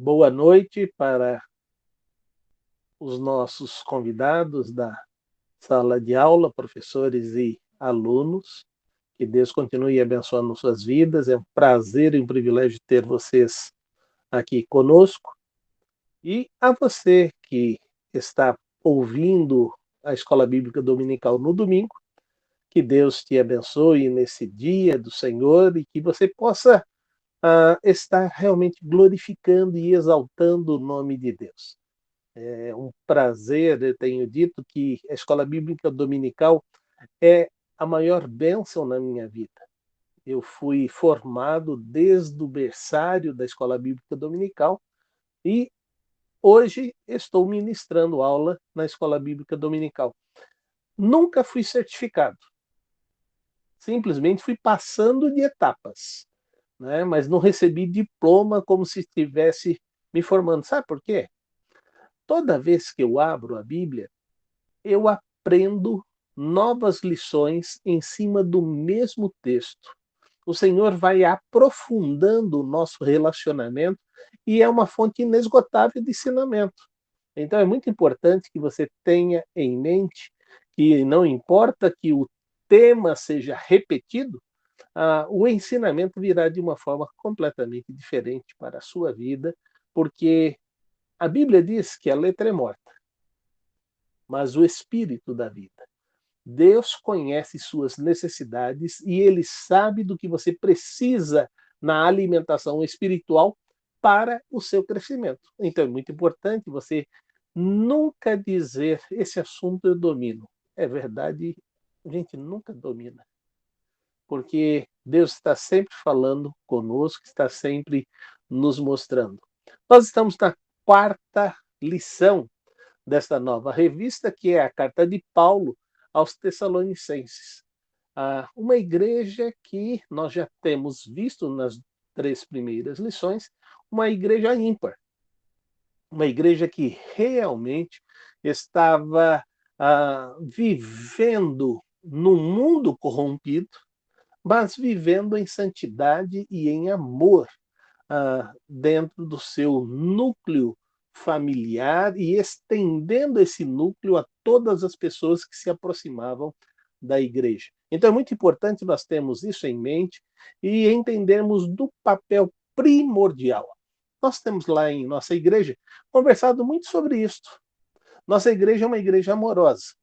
Boa noite para os nossos convidados da sala de aula, professores e alunos. Que Deus continue abençoando suas vidas. É um prazer e um privilégio ter vocês aqui conosco. E a você que está ouvindo a Escola Bíblica Dominical no domingo, que Deus te abençoe nesse dia do Senhor e que você possa estar realmente glorificando e exaltando o nome de Deus. É um prazer, eu tenho dito que a Escola Bíblica Dominical é a maior bênção na minha vida. Eu fui formado desde o berçário da Escola Bíblica Dominical e hoje estou ministrando aula na Escola Bíblica Dominical. Nunca fui certificado, simplesmente fui passando de etapas, né? Mas não recebi diploma como se estivesse me formando. Sabe por quê? Toda vez que eu abro a Bíblia, eu aprendo novas lições em cima do mesmo texto. O Senhor vai aprofundando o nosso relacionamento e é uma fonte inesgotável de ensinamento. Então é muito importante que você tenha em mente que não importa que o tema seja repetido, o ensinamento virá de uma forma completamente diferente para a sua vida, porque a Bíblia diz que a letra é morta, mas o espírito da vida. Deus conhece suas necessidades e Ele sabe do que você precisa na alimentação espiritual para o seu crescimento. Então é muito importante você nunca dizer esse assunto eu domino. É verdade, a gente nunca domina, porque Deus está sempre falando conosco, está sempre nos mostrando. Nós estamos na quarta lição desta nova revista, que é a carta de Paulo aos Tessalonicenses. Uma igreja que nós já temos visto nas três primeiras lições, uma igreja ímpar, uma igreja que realmente estava vivendo num mundo corrompido, mas vivendo em santidade e em amor dentro do seu núcleo familiar e estendendo esse núcleo a todas as pessoas que se aproximavam da igreja. Então é muito importante nós termos isso em mente e entendermos do papel primordial. Nós temos lá em nossa igreja conversado muito sobre isso. Nossa igreja é uma igreja amorosa,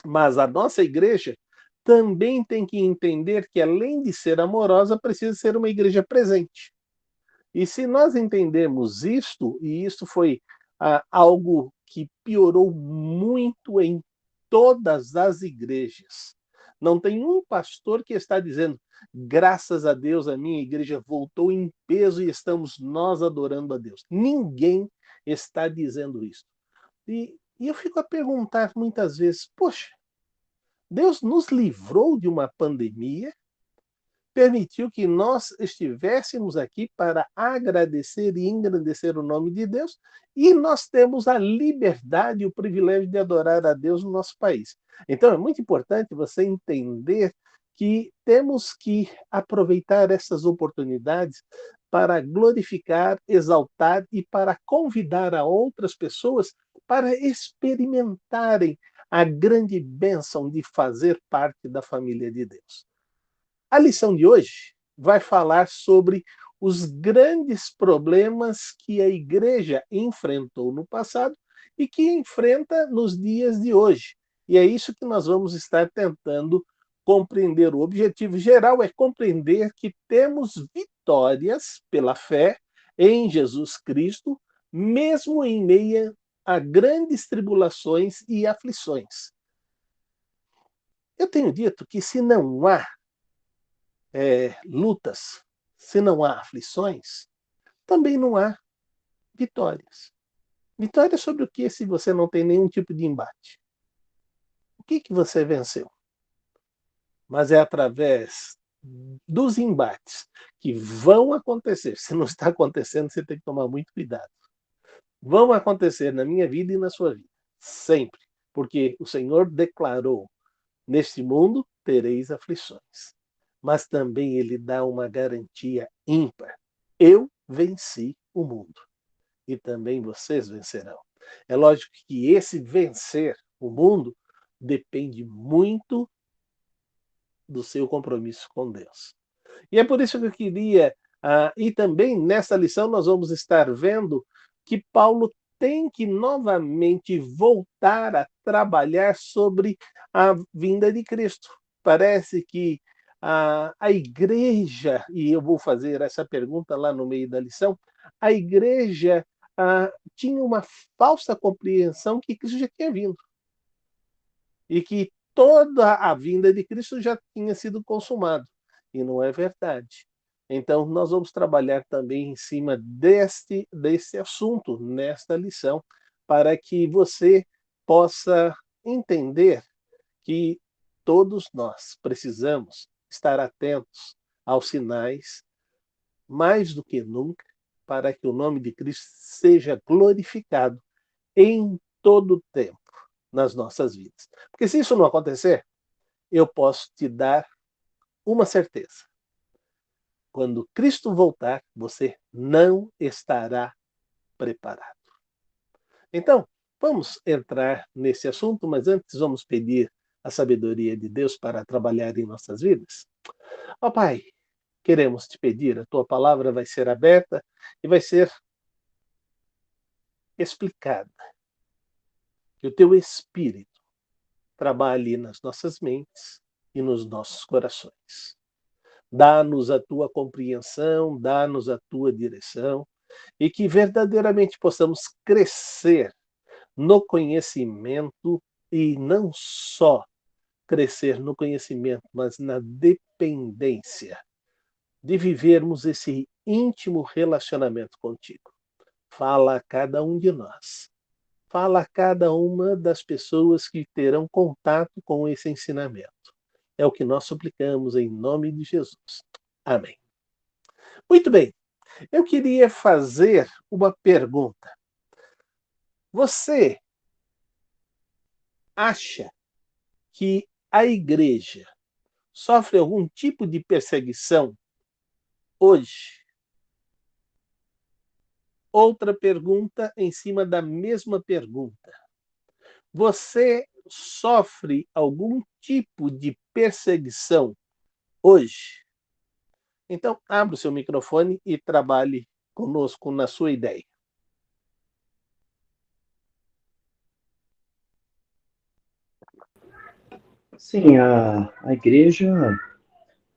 mas a nossa igreja também tem que entender que, além de ser amorosa, precisa ser uma igreja presente. E se nós entendermos isto, e isso foi algo que piorou muito em todas as igrejas, não tem um pastor que está dizendo, graças a Deus a minha igreja voltou em peso e estamos nós adorando a Deus. Ninguém está dizendo isso. E eu fico a perguntar muitas vezes, poxa, Deus nos livrou de uma pandemia, permitiu que nós estivéssemos aqui para agradecer e engrandecer o nome de Deus, e nós temos a liberdade e o privilégio de adorar a Deus no nosso país. Então é muito importante você entender que temos que aproveitar essas oportunidades para glorificar, exaltar e para convidar a outras pessoas para experimentarem a grande bênção de fazer parte da família de Deus. A lição de hoje vai falar sobre os grandes problemas que a igreja enfrentou no passado e que enfrenta nos dias de hoje. E é isso que nós vamos estar tentando compreender. O objetivo geral é compreender que temos vitórias pela fé em Jesus Cristo, mesmo em meio a grandes tribulações e aflições. Eu tenho dito que se não há lutas, se não há aflições, também não há vitórias. Vitória sobre o que se você não tem nenhum tipo de embate? O que você venceu? Mas é através dos embates que vão acontecer. Se não está acontecendo, você tem que tomar muito cuidado. Vão acontecer na minha vida e na sua vida. Sempre. Porque o Senhor declarou, neste mundo tereis aflições. Mas também ele dá uma garantia ímpar. Eu venci o mundo. E também vocês vencerão. É lógico que esse vencer o mundo depende muito do seu compromisso com Deus. E é por isso que eu queria, e também nessa lição nós vamos estar vendo que Paulo tem que novamente voltar a trabalhar sobre a vinda de Cristo. Parece que a igreja, e eu vou fazer essa pergunta lá no meio da lição, a igreja tinha uma falsa compreensão que Cristo já tinha vindo. E que toda a vinda de Cristo já tinha sido consumado. E não é verdade. Então, nós vamos trabalhar também em cima desse assunto, nesta lição, para que você possa entender que todos nós precisamos estar atentos aos sinais, mais do que nunca, para que o nome de Cristo seja glorificado em todo o tempo nas nossas vidas. Porque se isso não acontecer, eu posso te dar uma certeza. Quando Cristo voltar, você não estará preparado. Então, vamos entrar nesse assunto, mas antes vamos pedir a sabedoria de Deus para trabalhar em nossas vidas. Ó Pai, queremos te pedir, a tua palavra vai ser aberta e vai ser explicada. Que o teu Espírito trabalhe nas nossas mentes e nos nossos corações. Dá-nos a tua compreensão, dá-nos a tua direção e que verdadeiramente possamos crescer no conhecimento e não só crescer no conhecimento, mas na dependência de vivermos esse íntimo relacionamento contigo. Fala a cada um de nós. Fala a cada uma das pessoas que terão contato com esse ensinamento. É o que nós suplicamos em nome de Jesus. Amém. Muito bem, eu queria fazer uma pergunta. Você acha que a igreja sofre algum tipo de perseguição hoje? Outra pergunta em cima da mesma pergunta. Você sofre algum tipo de perseguição hoje? Então, abra o seu microfone e trabalhe conosco na sua ideia. Sim, a igreja,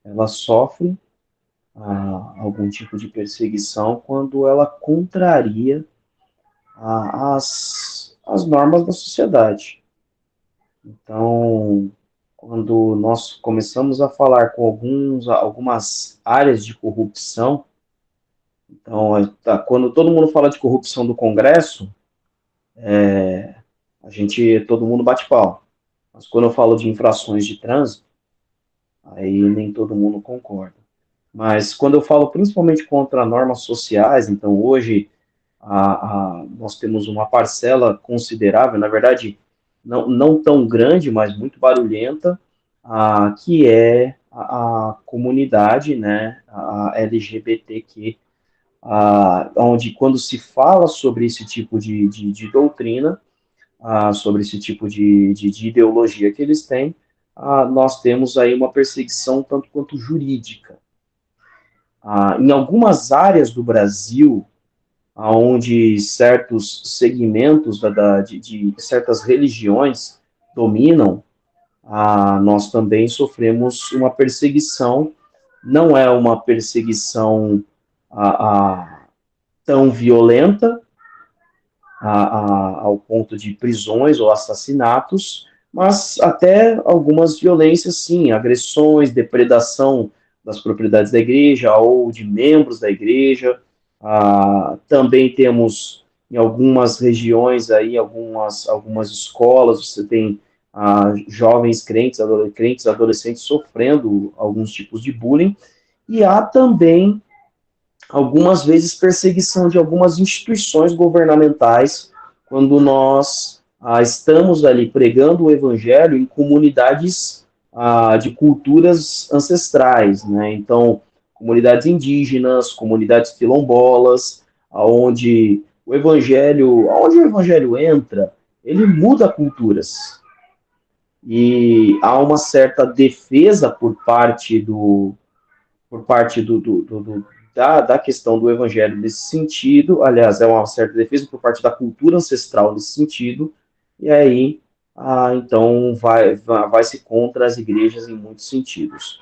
ela sofre algum tipo de perseguição quando ela contraria as normas da sociedade. Então, quando nós começamos a falar com algumas áreas de corrupção, então, quando todo mundo fala de corrupção do Congresso, todo mundo bate pau. Mas quando eu falo de infrações de trânsito, aí nem todo mundo concorda. Mas quando eu falo principalmente contra normas sociais, então hoje nós temos uma parcela considerável, na verdade, não tão grande, mas muito barulhenta, que é a comunidade, né, a LGBTQ, onde quando se fala sobre esse tipo de doutrina, sobre esse tipo de ideologia que eles têm, nós temos aí uma perseguição tanto quanto jurídica. Em algumas áreas do Brasil, onde certos segmentos de certas religiões dominam, nós também sofremos uma perseguição. Não é uma perseguição tão violenta, ao ponto de prisões ou assassinatos, mas até algumas violências, sim, agressões, depredação das propriedades da igreja ou de membros da igreja. Também temos em algumas regiões aí, algumas escolas, você tem jovens crentes, adolescentes sofrendo alguns tipos de bullying, e há também algumas vezes perseguição de algumas instituições governamentais quando nós estamos ali pregando o evangelho em comunidades de culturas ancestrais, né? Então, comunidades indígenas, comunidades quilombolas, onde o evangelho entra, ele muda culturas. E há uma certa defesa da questão do evangelho nesse sentido. Aliás, é uma certa defesa por parte da cultura ancestral nesse sentido. E aí, então, vai-se contra as igrejas em muitos sentidos.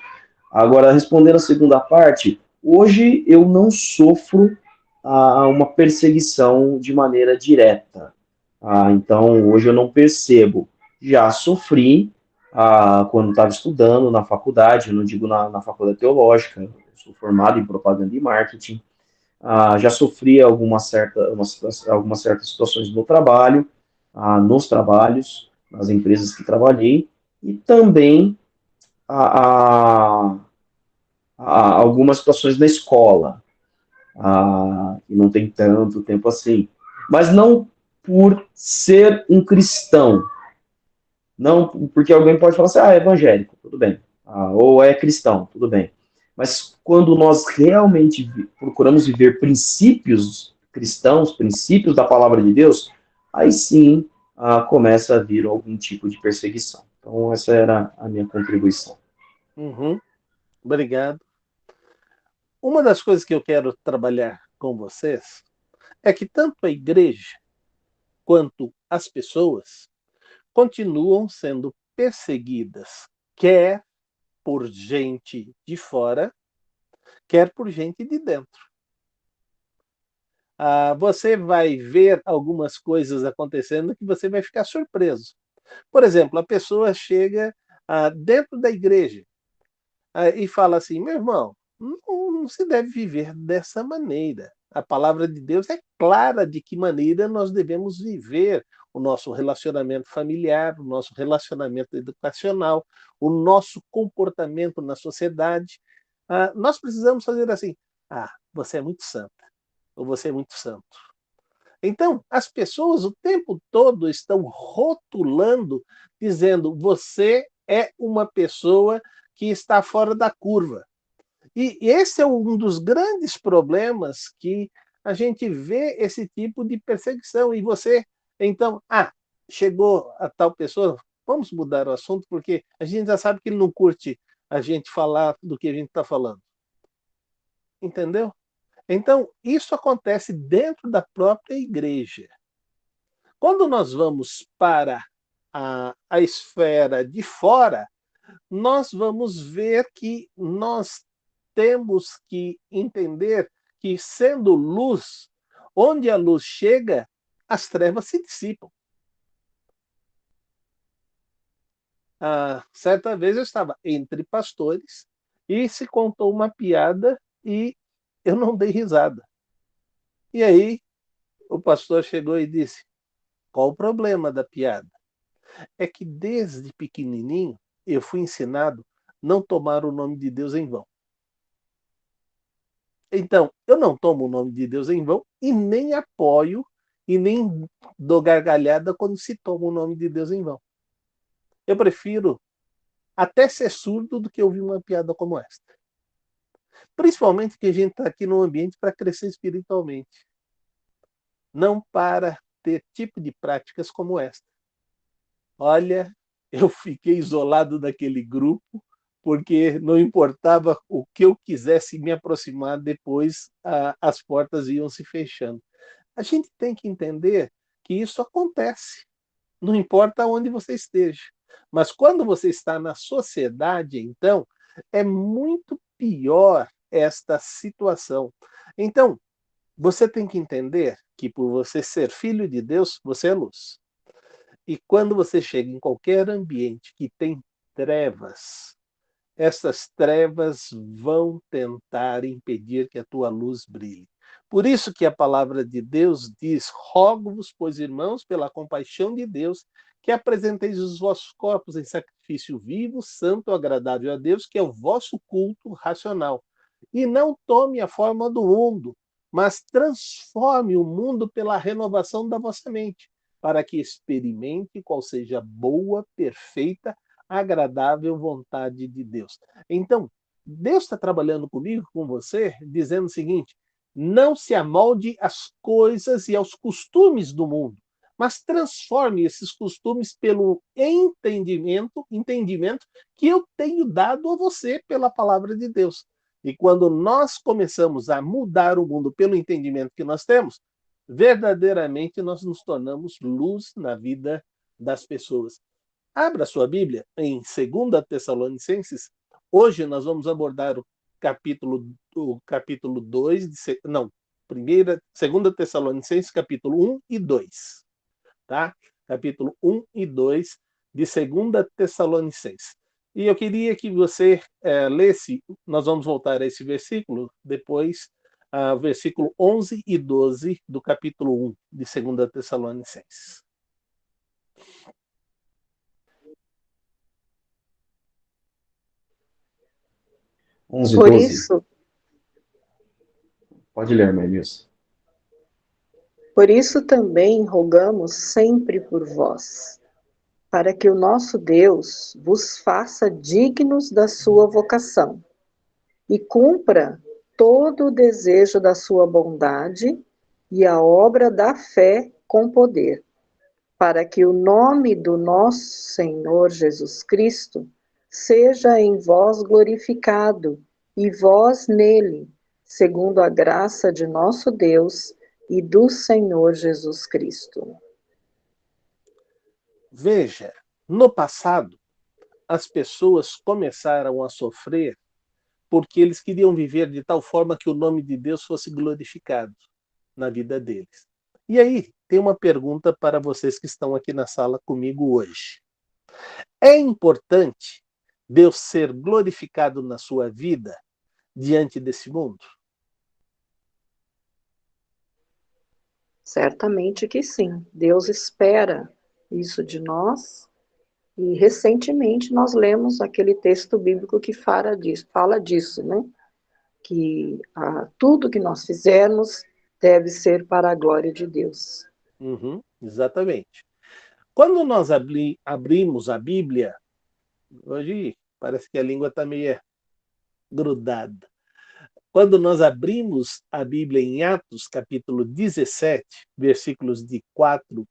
Agora, respondendo a segunda parte, hoje eu não sofro uma perseguição de maneira direta. Então, hoje eu não percebo. Já sofri quando estava estudando na faculdade, eu não digo na faculdade teológica, eu sou formado em propaganda e marketing. Já sofri algumas certas situações no trabalho, nos trabalhos, nas empresas que trabalhei, e também a, algumas situações na escola, que não tem tanto tempo assim. Mas não por ser um cristão, não porque alguém pode falar assim, é evangélico, tudo bem, ou é cristão, tudo bem. Mas quando nós realmente procuramos viver princípios cristãos, princípios da palavra de Deus, aí sim começa a vir algum tipo de perseguição. Então, essa era a minha contribuição. Uhum. Obrigado. Uma das coisas que eu quero trabalhar com vocês é que tanto a igreja quanto as pessoas continuam sendo perseguidas, quer por gente de fora, quer por gente de dentro. Você vai ver algumas coisas acontecendo que você vai ficar surpreso. Por exemplo, a pessoa chega dentro da igreja e fala assim: meu irmão, não se deve viver dessa maneira. A palavra de Deus é clara de que maneira nós devemos viver o nosso relacionamento familiar, o nosso relacionamento educacional, o nosso comportamento na sociedade. Nós precisamos fazer assim: você é muito santa, ou você é muito santo. Então, as pessoas o tempo todo estão rotulando, dizendo: você é uma pessoa que está fora da curva. E esse é um dos grandes problemas que a gente vê esse tipo de perseguição. E você, então, chegou a tal pessoa, vamos mudar o assunto, porque a gente já sabe que ele não curte a gente falar do que a gente está falando. Entendeu? Então, isso acontece dentro da própria igreja. Quando nós vamos para a esfera de fora, nós vamos ver que nós temos que entender que, sendo luz, onde a luz chega, as trevas se dissipam. Certa vez eu estava entre pastores e se contou uma piada e eu não dei risada. E aí o pastor chegou e disse: qual o problema da piada? É que desde pequenininho eu fui ensinado não tomar o nome de Deus em vão. Então, eu não tomo o nome de Deus em vão e nem apoio e nem dou gargalhada quando se toma o nome de Deus em vão. Eu prefiro até ser surdo do que ouvir uma piada como esta. Principalmente que a gente está aqui num ambiente para crescer espiritualmente, não para ter tipo de práticas como esta. Olha, eu fiquei isolado daquele grupo porque não importava o que eu quisesse me aproximar, depois as portas iam se fechando. A gente tem que entender que isso acontece, não importa onde você esteja. Mas quando você está na sociedade, então, é muito pior esta situação. Então, você tem que entender que por você ser filho de Deus, você é luz. E quando você chega em qualquer ambiente que tem trevas, essas trevas vão tentar impedir que a tua luz brilhe. Por isso que a palavra de Deus diz: rogo-vos, pois, irmãos, pela compaixão de Deus, que apresenteis os vossos corpos em sacrifício vivo, santo, agradável a Deus, que é o vosso culto racional. E não tome a forma do mundo, mas transforme o mundo pela renovação da vossa mente, para que experimente qual seja a boa, perfeita, agradável vontade de Deus. Então, Deus está trabalhando comigo, com você, dizendo o seguinte: Não se amolde às coisas e aos costumes do mundo, mas transforme esses costumes pelo entendimento que eu tenho dado a você pela palavra de Deus. E quando nós começamos a mudar o mundo pelo entendimento que nós temos, verdadeiramente nós nos tornamos luz na vida das pessoas. Abra sua Bíblia em 2 Tessalonicenses. Hoje nós vamos abordar o capítulo 2, não, segunda Tessalonicenses, capítulo 1 e 2, tá? Capítulo 1 e 2 de segunda Tessalonicenses. E eu queria que você lesse, nós vamos voltar a esse versículo depois, versículo 11 e 12 do capítulo 1 de segunda Tessalonicenses. 11, Por 12. isso, Pode ler, Marlise. por isso também rogamos sempre por vós, para que o nosso Deus vos faça dignos da sua vocação e cumpra todo o desejo da sua bondade e a obra da fé com poder, para que o nome do nosso Senhor Jesus Cristo seja em vós glorificado e vós nele, segundo a graça de nosso Deus e do Senhor Jesus Cristo. Veja, no passado, as pessoas começaram a sofrer porque eles queriam viver de tal forma que o nome de Deus fosse glorificado na vida deles. E aí, tem uma pergunta para vocês que estão aqui na sala comigo hoje. É importante Deus ser glorificado na sua vida diante desse mundo? Certamente que sim. Deus espera isso de nós. E recentemente nós lemos aquele texto bíblico que fala disso, né? Que tudo que nós fizermos deve ser para a glória de Deus. Exatamente. Quando nós abrimos a Bíblia, hoje parece que a língua está meio grudada. Quando nós abrimos a Bíblia em Atos, capítulo 17, versículos de 4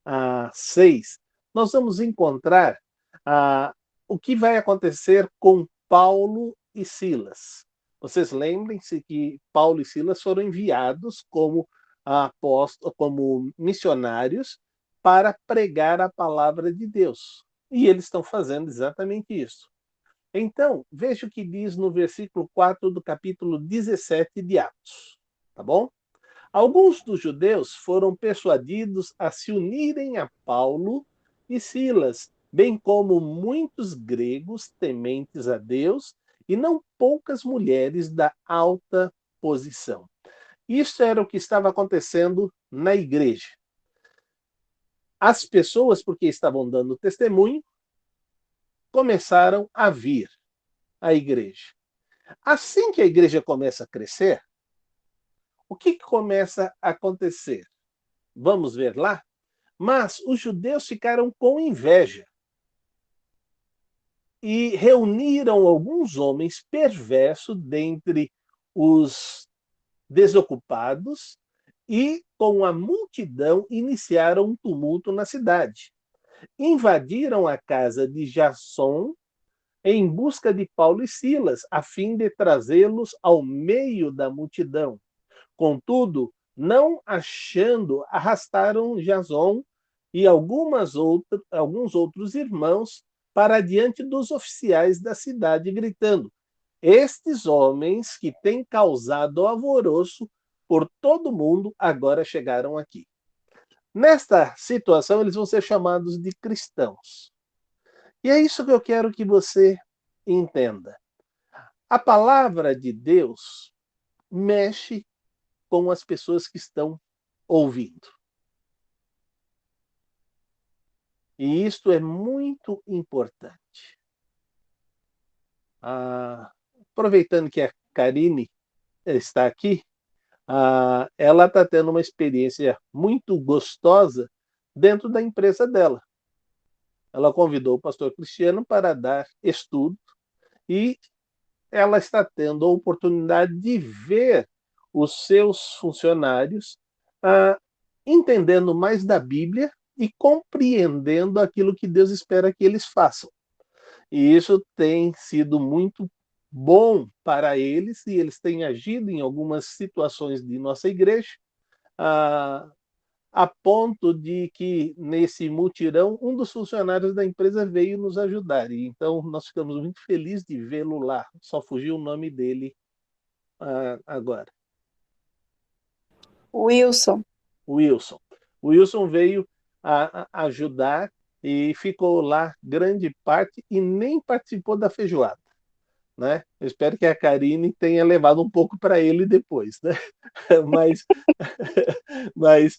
a 6, nós vamos encontrar o que vai acontecer com Paulo e Silas. Vocês lembrem-se que Paulo e Silas foram enviados como apóstolos, como missionários para pregar a palavra de Deus. E eles estão fazendo exatamente isso. Então, veja o que diz no versículo 4 do capítulo 17 de Atos. Tá bom? Alguns dos judeus foram persuadidos a se unirem a Paulo e Silas, bem como muitos gregos tementes a Deus e não poucas mulheres da alta posição. Isso era o que estava acontecendo na igreja. As pessoas, porque estavam dando testemunho, começaram a vir à igreja. Assim que a igreja começa a crescer, o que começa a acontecer? Vamos ver lá? Mas os judeus ficaram com inveja e reuniram alguns homens perversos dentre os desocupados e, com a multidão, iniciaram um tumulto na cidade. Invadiram a casa de Jasson em busca de Paulo e Silas, a fim de trazê-los ao meio da multidão. Contudo, não achando, arrastaram Jason e alguns outros irmãos para diante dos oficiais da cidade, gritando: Estes homens que têm causado alvoroço por todo o mundo agora chegaram aqui. Nesta situação, eles vão ser chamados de cristãos. E é isso que eu quero que você entenda. A palavra de Deus mexe com as pessoas que estão ouvindo. E isto é muito importante. Aproveitando que a Karine está aqui, ela está tendo uma experiência muito gostosa dentro da empresa dela. Ela convidou o pastor Cristiano para dar estudo e ela está tendo a oportunidade de ver os seus funcionários entendendo mais da Bíblia e compreendendo aquilo que Deus espera que eles façam. E isso tem sido muito bom para eles, e eles têm agido em algumas situações de nossa igreja, a, a ponto de que, nesse mutirão, um dos funcionários da empresa veio nos ajudar. E então, nós ficamos muito felizes de vê-lo lá. Só fugiu o nome dele agora. Wilson. Wilson. O Wilson veio ajudar e ficou lá grande parte e nem participou da feijoada. Né? Eu espero que a Karine tenha levado um pouco para ele depois, né? mas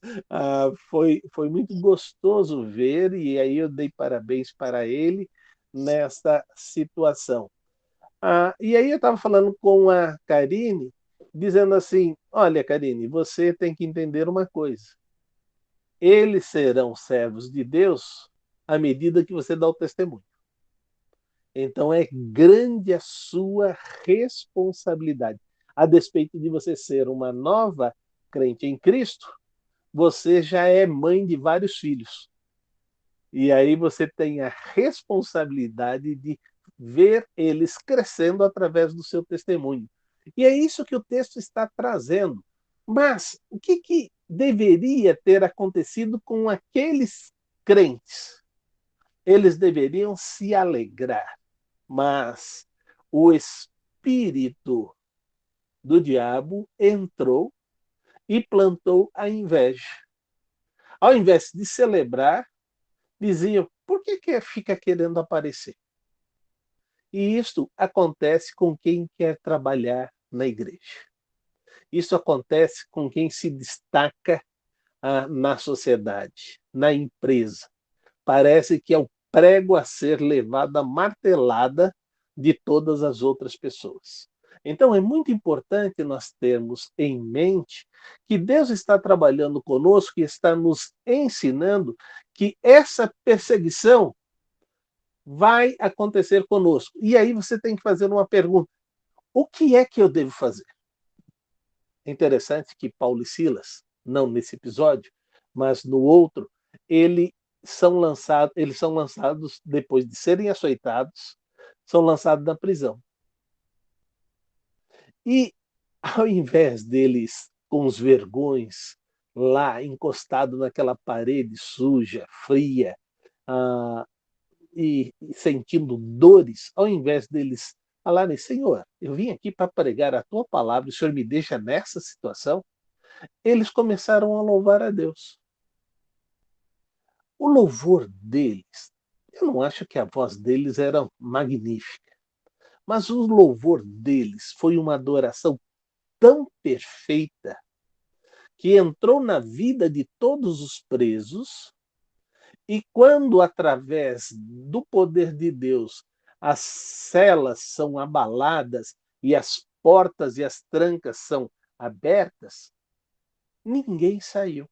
foi muito gostoso ver, e aí eu dei parabéns para ele nessa situação. E aí eu estava falando com a Karine, dizendo assim, olha, Karine, você tem que entender uma coisa. Eles serão servos de Deus à medida que você dá o testemunho. Então é grande a sua responsabilidade. A despeito de você ser uma nova crente em Cristo, você já é mãe de vários filhos. E aí você tem a responsabilidade de ver eles crescendo através do seu testemunho. E é isso que o texto está trazendo. Mas o que deveria ter acontecido com aqueles crentes? Eles deveriam se alegrar, mas o espírito do diabo entrou e plantou a inveja. Ao invés de celebrar, diziam, por que fica querendo aparecer? E isto acontece com quem quer trabalhar na igreja. Isso acontece com quem se destaca na sociedade, na empresa. Parece que é o prego a ser levado à martelada de todas as outras pessoas. Então é muito importante nós termos em mente que Deus está trabalhando conosco e está nos ensinando que essa perseguição vai acontecer conosco. E aí você tem que fazer uma pergunta: o que é que eu devo fazer? É interessante que Paulo e Silas, não nesse episódio, mas no outro, eles são lançados depois de serem açoitados, são lançados na prisão. E ao invés deles, com os vergões, lá encostado naquela parede suja, fria, e sentindo dores, ao invés deles falarem, Senhor, eu vim aqui para pregar a tua palavra, o Senhor me deixa nessa situação, eles começaram a louvar a Deus. O louvor deles, eu não acho que a voz deles era magnífica, mas o louvor deles foi uma adoração tão perfeita que entrou na vida de todos os presos, e quando, através do poder de Deus, as celas são abaladas e as portas e as trancas são abertas, ninguém saiu.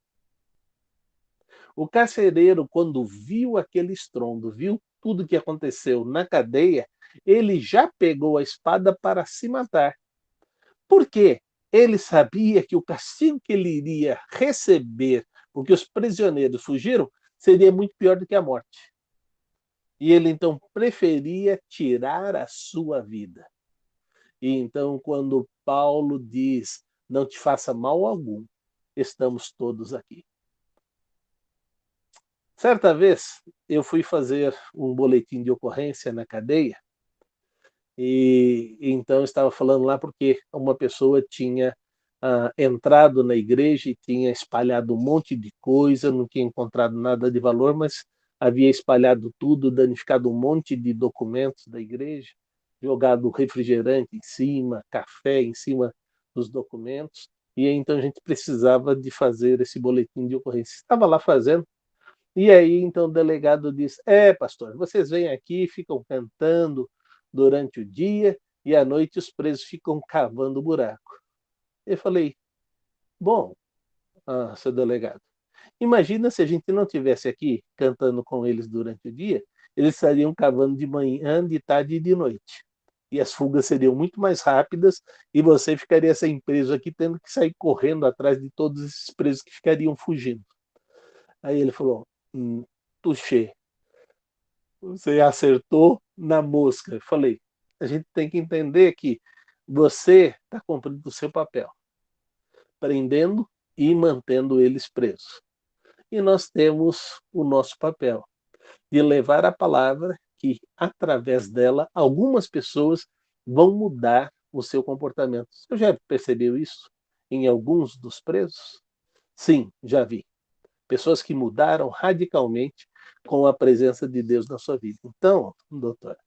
O carcereiro, quando viu aquele estrondo, viu tudo que aconteceu na cadeia, ele já pegou a espada para se matar. Por quê? Ele sabia que o castigo que ele iria receber, porque os prisioneiros fugiram, seria muito pior do que a morte. E ele então preferia tirar a sua vida. E então, quando Paulo diz, não te faça mal algum, estamos todos aqui. Certa vez, eu fui fazer um boletim de ocorrência na cadeia, e então estava falando lá porque uma pessoa tinha entrado na igreja e tinha espalhado um monte de coisa, não tinha encontrado nada de valor, mas havia espalhado tudo, danificado um monte de documentos da igreja, jogado refrigerante em cima, café em cima dos documentos, e então a gente precisava de fazer esse boletim de ocorrência. Estava lá fazendo, e aí então o delegado disse, pastor, vocês vêm aqui, ficam cantando durante o dia, e à noite os presos ficam cavando buraco. Eu falei, bom, seu delegado, imagina se a gente não tivesse aqui cantando com eles durante o dia, eles estariam cavando de manhã, de tarde e de noite. e as fugas seriam muito mais rápidas e você ficaria sem preso aqui, tendo que sair correndo atrás de todos esses presos que ficariam fugindo. Aí ele falou, touché, você acertou na mosca. Eu falei, a gente tem que entender que você está cumprindo o seu papel, prendendo e mantendo eles presos. E nós temos o nosso papel de levar a palavra que, através dela, algumas pessoas vão mudar o seu comportamento. Você já percebeu isso em alguns dos presos? Sim, já vi. Pessoas que mudaram radicalmente com a presença de Deus na sua vida. Então, doutor,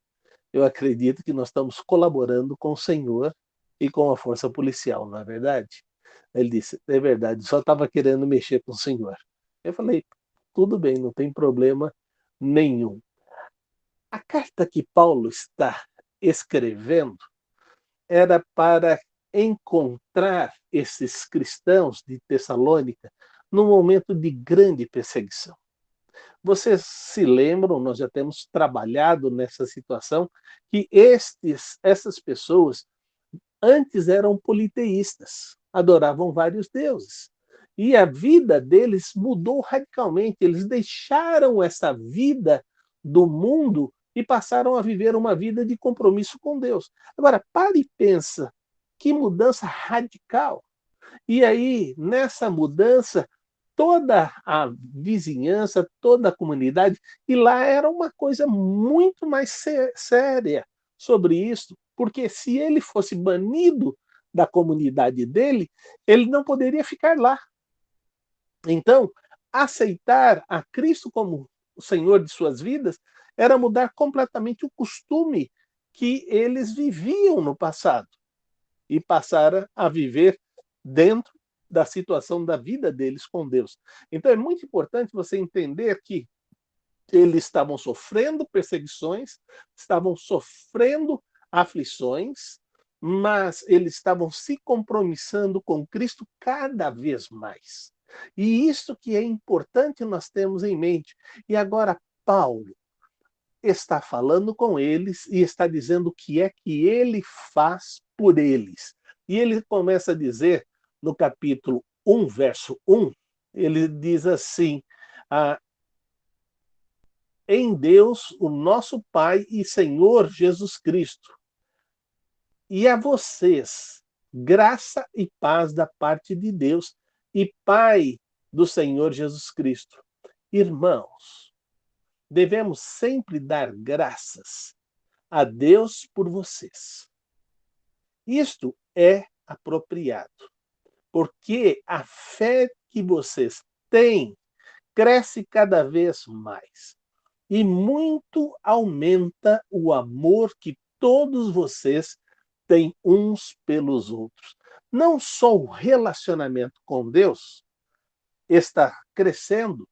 eu acredito que nós estamos colaborando com o Senhor e com a força policial, não é verdade? Ele disse, é verdade, só estava querendo mexer com o Senhor. Eu falei, tudo bem, não tem problema nenhum. A carta que Paulo está escrevendo era para encontrar esses cristãos de Tessalônica num momento de grande perseguição. Vocês se lembram, nós já temos trabalhado nessa situação, que essas pessoas antes eram politeístas, adoravam vários deuses. E a vida deles mudou radicalmente. Eles deixaram essa vida do mundo e passaram a viver uma vida de compromisso com Deus. Agora, pare e pensa, que mudança radical. E aí, nessa mudança, toda a vizinhança, toda a comunidade, e lá era uma coisa muito mais séria sobre isso, porque se ele fosse banido da comunidade dele, ele não poderia ficar lá. Então, aceitar a Cristo como o Senhor de suas vidas era mudar completamente o costume que eles viviam no passado e passaram a viver dentro da situação da vida deles com Deus. Então é muito importante você entender que eles estavam sofrendo perseguições, estavam sofrendo aflições, mas eles estavam se compromissando com Cristo cada vez mais. E isso que é importante nós temos em mente. E agora Paulo está falando com eles e está dizendo o que é que ele faz por eles. E ele começa a dizer, no capítulo 1, verso 1, ele diz assim, em Deus, o nosso Pai e Senhor Jesus Cristo, e a vocês, graça e paz da parte de Deus e Pai do Senhor Jesus Cristo. Irmãos, devemos sempre dar graças a Deus por vocês. Isto é apropriado, porque a fé que vocês têm cresce cada vez mais e muito aumenta o amor que todos vocês têm uns pelos outros. Não só o relacionamento com Deus está crescendo,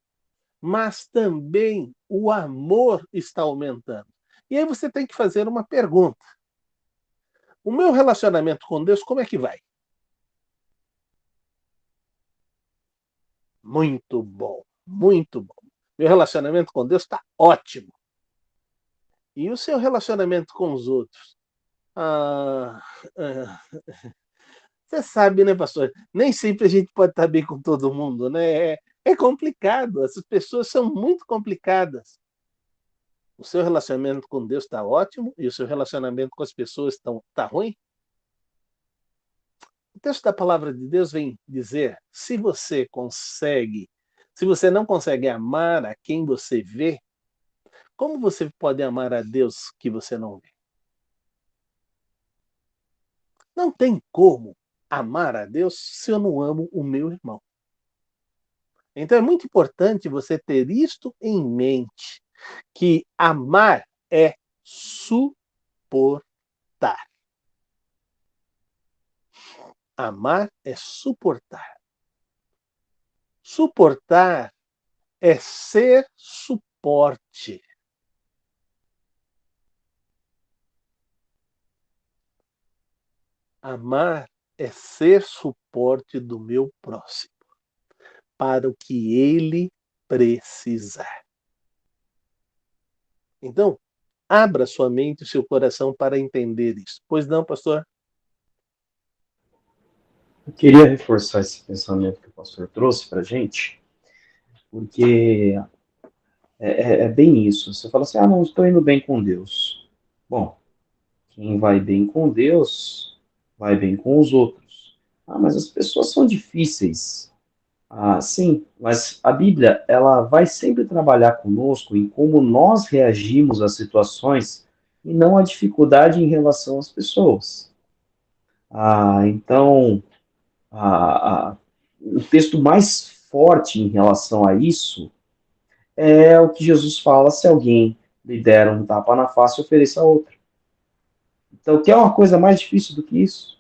mas também o amor está aumentando. E aí você tem que fazer uma pergunta. O meu relacionamento com Deus, como é que vai? Muito bom, muito bom. Meu relacionamento com Deus está ótimo. E o seu relacionamento com os outros? Ah, você sabe, né, pastor? Nem sempre a gente pode estar bem com todo mundo, né? É complicado, essas pessoas são muito complicadas. O seu relacionamento com Deus está ótimo e o seu relacionamento com as pessoas está ruim? O texto da palavra de Deus vem dizer: se você não consegue amar a quem você vê, como você pode amar a Deus que você não vê? Não tem como amar a Deus se eu não amo o meu irmão. Então é muito importante você ter isto em mente, que amar é suportar. Amar é suportar. Suportar é ser suporte. Amar é ser suporte do meu próximo, para o que ele precisar. Então, Abra sua mente e seu coração para entender isso. Pois não, pastor? Eu queria reforçar esse pensamento que o pastor trouxe para a gente, porque é bem isso. Você fala assim, não estou indo bem com Deus. Bom, quem vai bem com Deus, vai bem com os outros. Mas as pessoas são difíceis. Sim, mas a Bíblia, ela vai sempre trabalhar conosco em como nós reagimos às situações e não a dificuldade em relação às pessoas. Então, o texto mais forte em relação a isso é o que Jesus fala: se alguém lhe der um tapa na face, ofereça outro. Então, quer uma coisa mais difícil do que isso?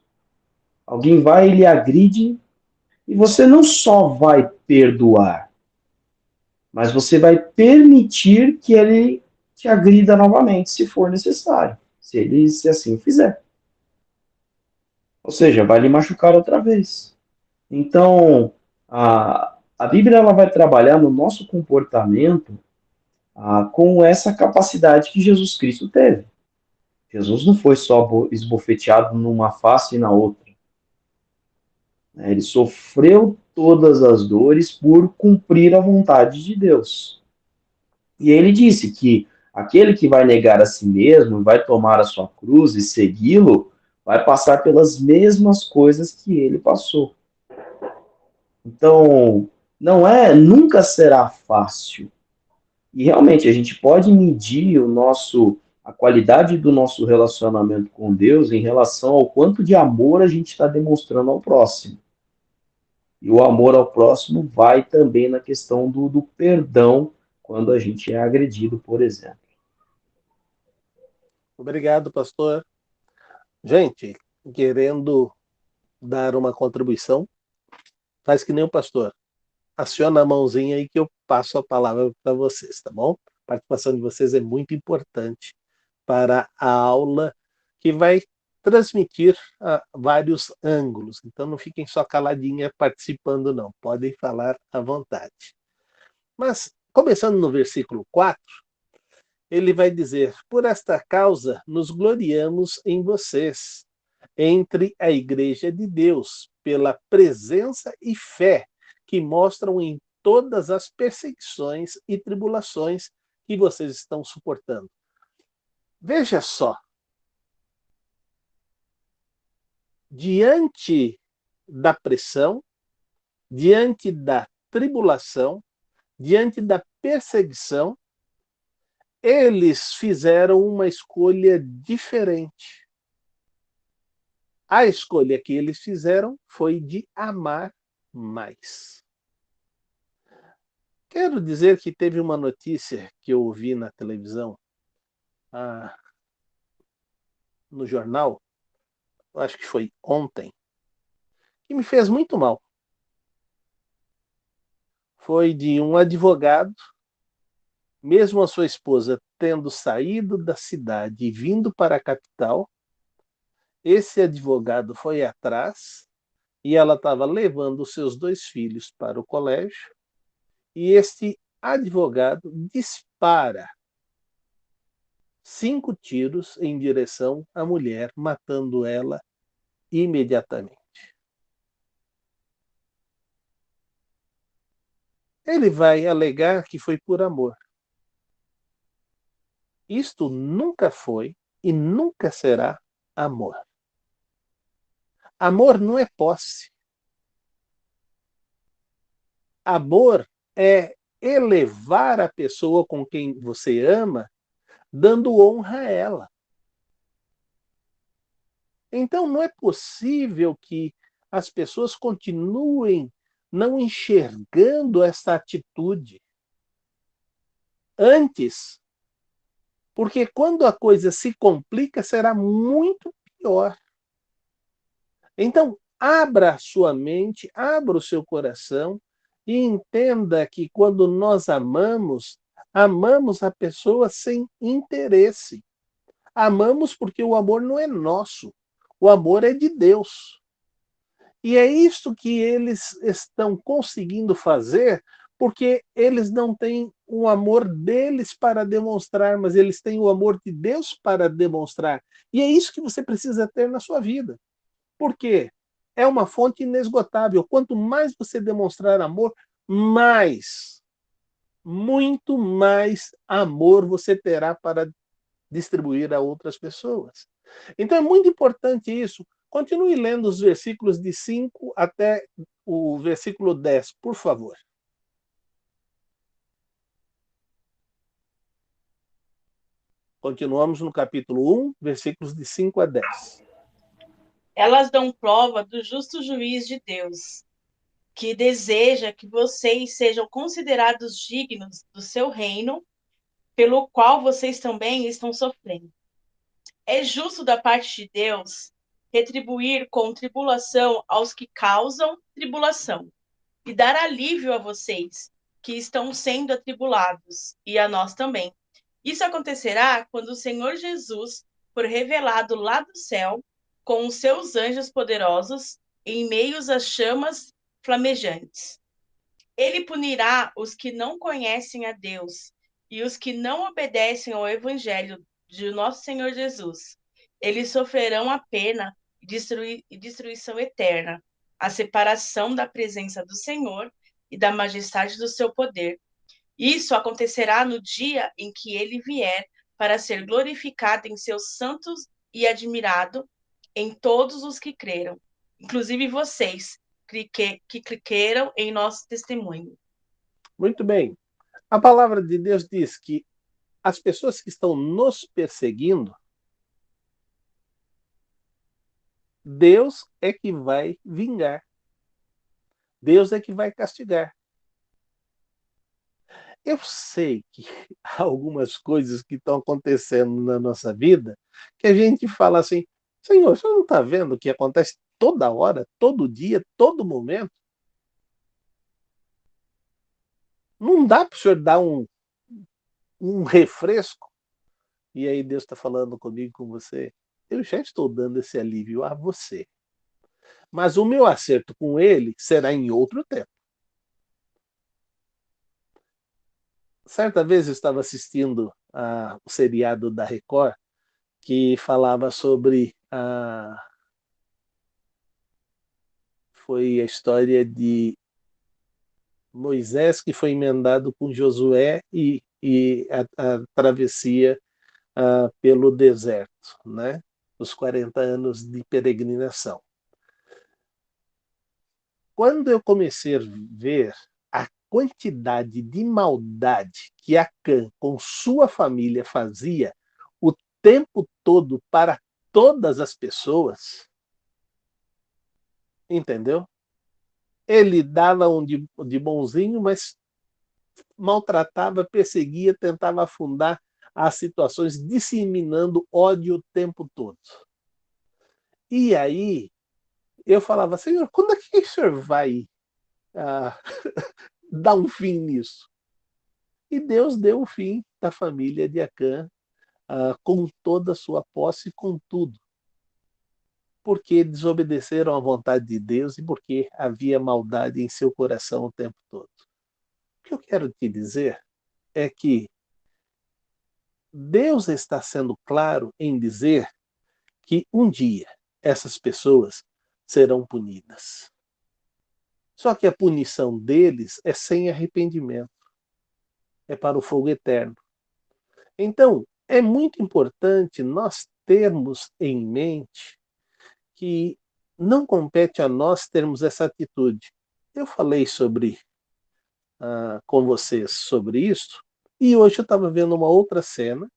Alguém vai e lhe agride, e você não só vai perdoar, mas você vai permitir que ele te agrida novamente, se for necessário, se assim fizer. Ou seja, vai lhe machucar outra vez. Então, a Bíblia ela vai trabalhar no nosso comportamento com essa capacidade que Jesus Cristo teve. Jesus não foi só esbofeteado numa face e na outra. Ele sofreu todas as dores por cumprir a vontade de Deus. E ele disse que aquele que vai negar a si mesmo, vai tomar a sua cruz e segui-lo, vai passar pelas mesmas coisas que ele passou. Então, nunca será fácil. E realmente a gente pode medir a qualidade do nosso relacionamento com Deus em relação ao quanto de amor a gente está demonstrando ao próximo. E o amor ao próximo vai também na questão do perdão quando a gente é agredido, por exemplo. Obrigado, pastor. Gente, querendo dar uma contribuição, faz que nem o pastor. Aciona a mãozinha aí que eu passo a palavra para vocês, tá bom? A participação de vocês é muito importante para a aula que vai transmitir vários ângulos. Então não fiquem só caladinha participando, não. Podem falar à vontade. Mas, começando no versículo 4, ele vai dizer: por esta causa nos gloriamos em vocês, entre a igreja de Deus, pela presença e fé que mostram em todas as perseguições e tribulações que vocês estão suportando. Veja só, diante da pressão, diante da tribulação, diante da perseguição, eles fizeram uma escolha diferente. A escolha que eles fizeram foi de amar mais. Quero dizer que teve uma notícia que eu ouvi na televisão, no jornal, acho que foi ontem, que me fez muito mal. Foi de um advogado, mesmo a sua esposa tendo saído da cidade e vindo para a capital, esse advogado foi atrás e ela estava levando os seus 2 filhos para o colégio e este advogado dispara 5 tiros em direção à mulher, matando ela imediatamente. Ele vai alegar que foi por amor. Isto nunca foi e nunca será amor. Amor não é posse. Amor é elevar a pessoa com quem você ama, dando honra a ela. Então não é possível que as pessoas continuem não enxergando essa atitude. Antes, porque quando a coisa se complica, será muito pior. Então, abra a sua mente, abra o seu coração e entenda que quando nós amamos, amamos a pessoa sem interesse. Amamos porque o amor não é nosso, o amor é de Deus. E é isso que eles estão conseguindo fazer porque eles não têm o amor deles para demonstrar, mas eles têm o amor de Deus para demonstrar. E é isso que você precisa ter na sua vida. Por quê? É uma fonte inesgotável. Quanto mais você demonstrar amor, mais, muito mais amor você terá para distribuir a outras pessoas. Então é muito importante isso. Continue lendo os versículos de 5 até o versículo 10, por favor. Continuamos no capítulo 1, versículos de 5 a 10. Elas dão prova do justo juiz de Deus, que deseja que vocês sejam considerados dignos do seu reino, pelo qual vocês também estão sofrendo. É justo da parte de Deus retribuir com tribulação aos que causam tribulação e dar alívio a vocês que estão sendo atribulados, e a nós também. Isso acontecerá quando o Senhor Jesus for revelado lá do céu com os seus anjos poderosos em meio às chamas flamejantes. Ele punirá os que não conhecem a Deus e os que não obedecem ao evangelho de nosso Senhor Jesus. Eles sofrerão a pena e destruição eterna, a separação da presença do Senhor e da majestade do seu poder. Isso acontecerá no dia em que ele vier para ser glorificado em seus santos e admirado em todos os que creram, inclusive vocês, que creram em nosso testemunho. Muito bem. A palavra de Deus diz que as pessoas que estão nos perseguindo, Deus é que vai vingar. Deus é que vai castigar. Eu sei que há algumas coisas que estão acontecendo na nossa vida que a gente fala assim, Senhor, você não está vendo o que acontece toda hora, todo dia, todo momento? Não dá para o senhor dar um refresco? E aí Deus está falando comigo, com você. Eu já estou dando esse alívio a você. Mas o meu acerto com ele será em outro tempo. Certa vez eu estava assistindo o seriado da Record, que falava sobre foi a história de Moisés, que foi emendado com Josué e a travessia pelo deserto, né? Os 40 anos de peregrinação. Quando eu comecei a ver a quantidade de maldade que Acã com sua família fazia o tempo todo para todas as pessoas, entendeu? Ele dava um de bonzinho, mas maltratava, perseguia, tentava afundar as situações, disseminando ódio o tempo todo. E aí eu falava, Senhor, quando é que o senhor vai dar um fim nisso? E Deus deu o fim da família de Acã, com toda a sua posse, com tudo. Porque desobedeceram à vontade de Deus e porque havia maldade em seu coração o tempo todo. O que eu quero te dizer é que Deus está sendo claro em dizer que um dia essas pessoas serão punidas. Só que a punição deles é sem arrependimento. É para o fogo eterno. Então, é muito importante nós termos em mente que não compete a nós termos essa atitude. Eu falei com vocês sobre isso, e hoje eu estava vendo uma outra cena,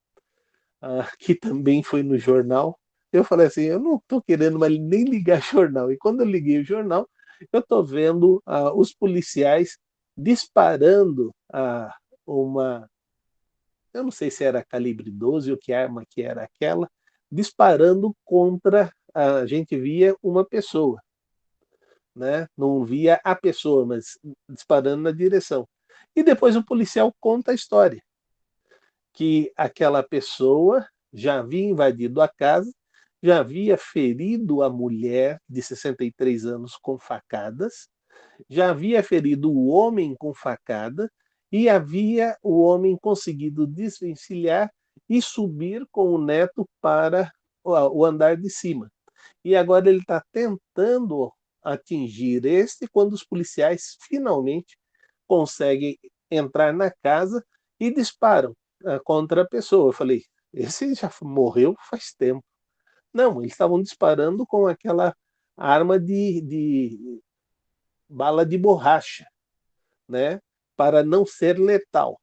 que também foi no jornal. Eu falei assim, eu não estou querendo mais nem ligar jornal. E quando eu liguei o jornal, eu estou vendo os policiais disparando uma... Eu não sei se era calibre 12 ou que arma que era aquela, disparando contra... A gente via uma pessoa, né? Não via a pessoa, mas disparando na direção. E depois o policial conta a história, que aquela pessoa já havia invadido a casa, já havia ferido a mulher de 63 anos com facadas, Já havia ferido o homem com facada e havia o homem conseguido desvencilhar e subir com o neto para o andar de cima. E agora ele está tentando atingir este quando os policiais finalmente conseguem entrar na casa e disparam contra a pessoa. Eu falei, esse já morreu faz tempo. Não, eles estavam disparando com aquela arma de bala de borracha, né? Para não ser letal.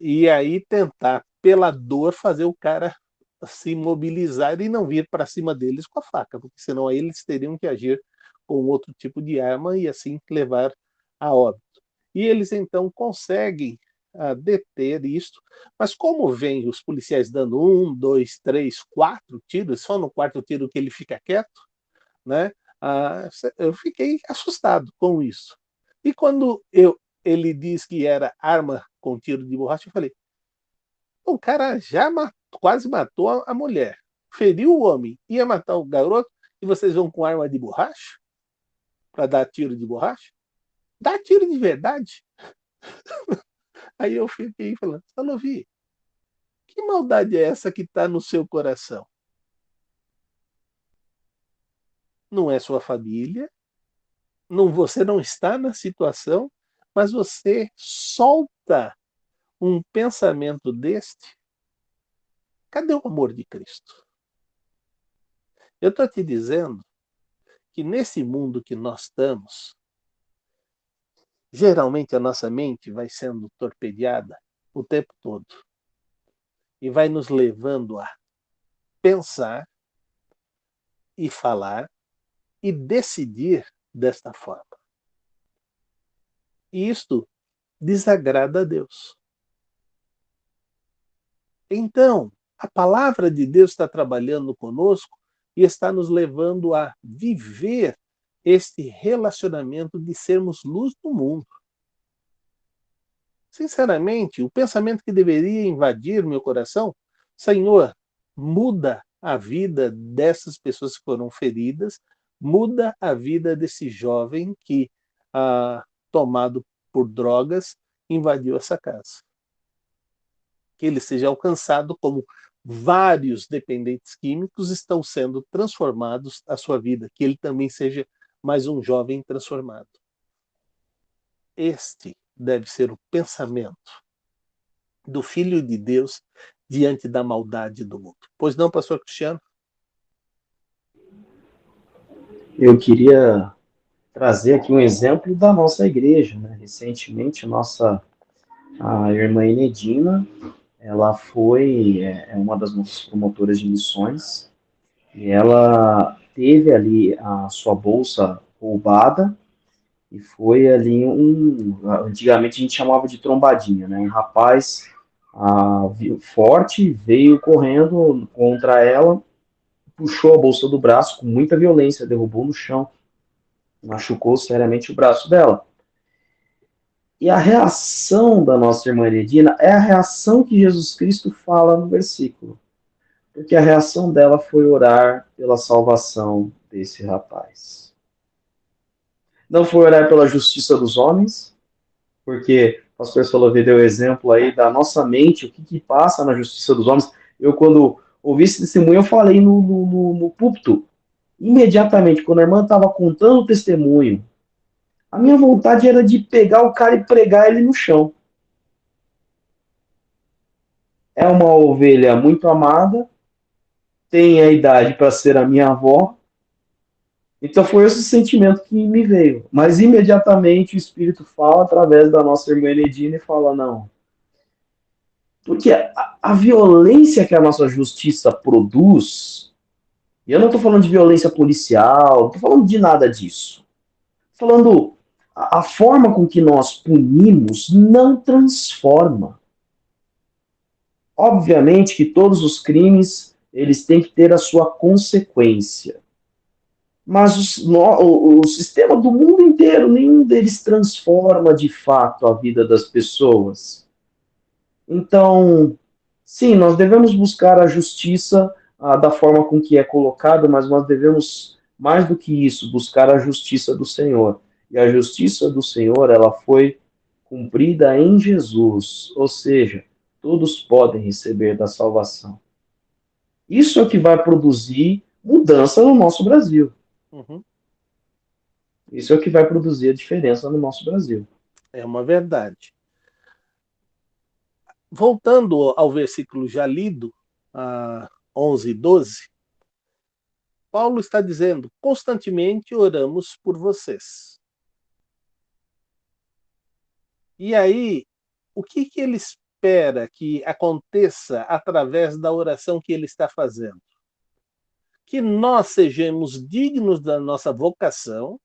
E aí tentar, pela dor, fazer o cara se mobilizar e não vir para cima deles com a faca, porque senão aí eles teriam que agir com outro tipo de arma e assim levar a óbito. E eles então conseguem deter isto, mas como vem os policiais dando 1, 2, 3, 4 tiros, só no quarto tiro que ele fica quieto, né? Eu fiquei assustado com isso. E quando ele diz que era arma com tiro de borracha, eu falei, o cara já quase matou a mulher, feriu o homem, ia matar o garoto, e vocês vão com arma de borracha para dar tiro de borracha? Dá tiro de verdade. Aí eu fiquei falando, Sanofi, que maldade é essa que está no seu coração? Não é sua família, você não está na situação, mas você solta um pensamento deste. Cadê o amor de Cristo? Eu estou te dizendo que nesse mundo que nós estamos, geralmente a nossa mente vai sendo torpedeada o tempo todo e vai nos levando a pensar e falar e decidir desta forma. E isto desagrada a Deus. Então, a palavra de Deus está trabalhando conosco e está nos levando a viver este relacionamento de sermos luz do mundo. Sinceramente, o pensamento que deveria invadir meu coração, Senhor, muda a vida dessas pessoas que foram feridas, muda a vida desse jovem que, tomado por drogas, invadiu essa casa. Que ele seja alcançado como vários dependentes químicos estão sendo transformados a sua vida, que ele também seja mais um jovem transformado. Este deve ser o pensamento do Filho de Deus diante da maldade do mundo. Pois não, pastor Cristiano? Eu queria trazer aqui um exemplo da nossa igreja, né? Recentemente, a irmã Enedina, ela foi uma das nossas promotoras de missões, e ela teve ali a sua bolsa roubada, e foi ali antigamente a gente chamava de trombadinha, né? Um rapaz forte veio correndo contra ela, puxou a bolsa do braço com muita violência, derrubou no chão, machucou seriamente o braço dela. E a reação da nossa irmã Heredina é a reação que Jesus Cristo fala no versículo. Porque a reação dela foi orar pela salvação desse rapaz. Não foi orar pela justiça dos homens, porque o pastor Solovê deu o exemplo aí da nossa mente, o que passa na justiça dos homens. Eu, quando ouvi esse testemunho, eu falei no púlpito, imediatamente, quando a irmã estava contando o testemunho, a minha vontade era de pegar o cara e pregar ele no chão. É uma ovelha muito amada, tem a idade para ser a minha avó, então foi esse sentimento que me veio. Mas imediatamente o Espírito fala através da nossa irmã Enedina e fala, não. Porque a violência que a nossa justiça produz, e eu não estou falando de violência policial, não estou falando de nada disso. Estou falando a forma com que nós punimos não transforma. Obviamente que todos os crimes, eles têm que ter a sua consequência. Mas o sistema do mundo inteiro, nenhum deles transforma de fato a vida das pessoas. Então, sim, nós devemos buscar a justiça da forma com que é colocada, mas nós devemos mais do que isso, buscar a justiça do Senhor. E a justiça do Senhor, ela foi cumprida em Jesus, ou seja, todos podem receber da salvação. Isso é o que vai produzir mudança no nosso Brasil. Uhum. Isso é o que vai produzir a diferença no nosso Brasil. É uma verdade. Voltando ao versículo já lido, 11 e 12, Paulo está dizendo: constantemente oramos por vocês. E aí, o que ele espera que aconteça através da oração que ele está fazendo? Que nós sejamos dignos da nossa vocação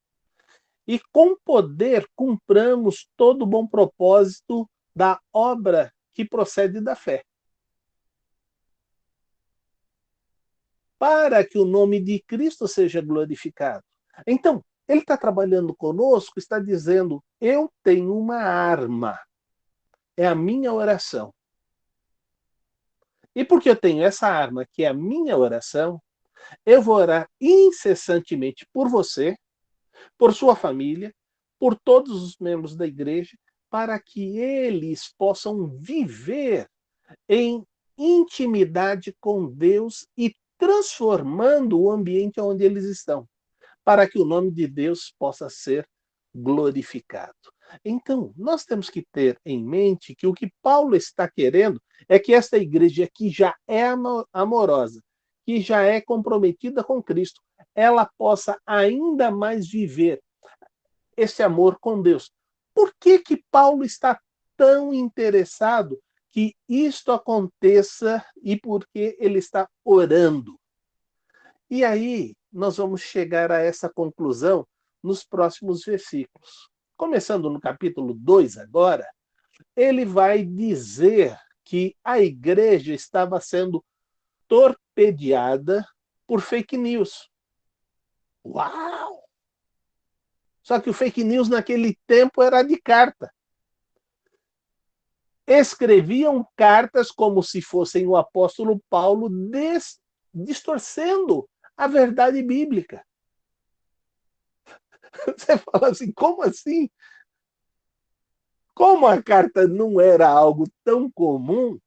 e com poder cumpramos todo o bom propósito da obra que procede da fé. Para que o nome de Cristo seja glorificado. Então, ele está trabalhando conosco, está dizendo: eu tenho uma arma, é a minha oração. E porque eu tenho essa arma, que é a minha oração, eu vou orar incessantemente por você, por sua família, por todos os membros da igreja, para que eles possam viver em intimidade com Deus e transformando o ambiente onde eles estão, para que o nome de Deus possa ser glorificado. Então, nós temos que ter em mente que o que Paulo está querendo é que esta igreja que já é amorosa, que já é comprometida com Cristo, ela possa ainda mais viver esse amor com Deus. Por que Paulo está tão interessado que isto aconteça e por que ele está orando? E aí nós vamos chegar a essa conclusão nos próximos versículos. Começando no capítulo 2 agora, ele vai dizer que a igreja estava sendo torpedeada por fake news. Uau! Só que o fake news naquele tempo era de carta. Escreviam cartas como se fossem o apóstolo Paulo distorcendo a verdade bíblica. Você fala assim, como assim? Como a carta não era algo tão comum,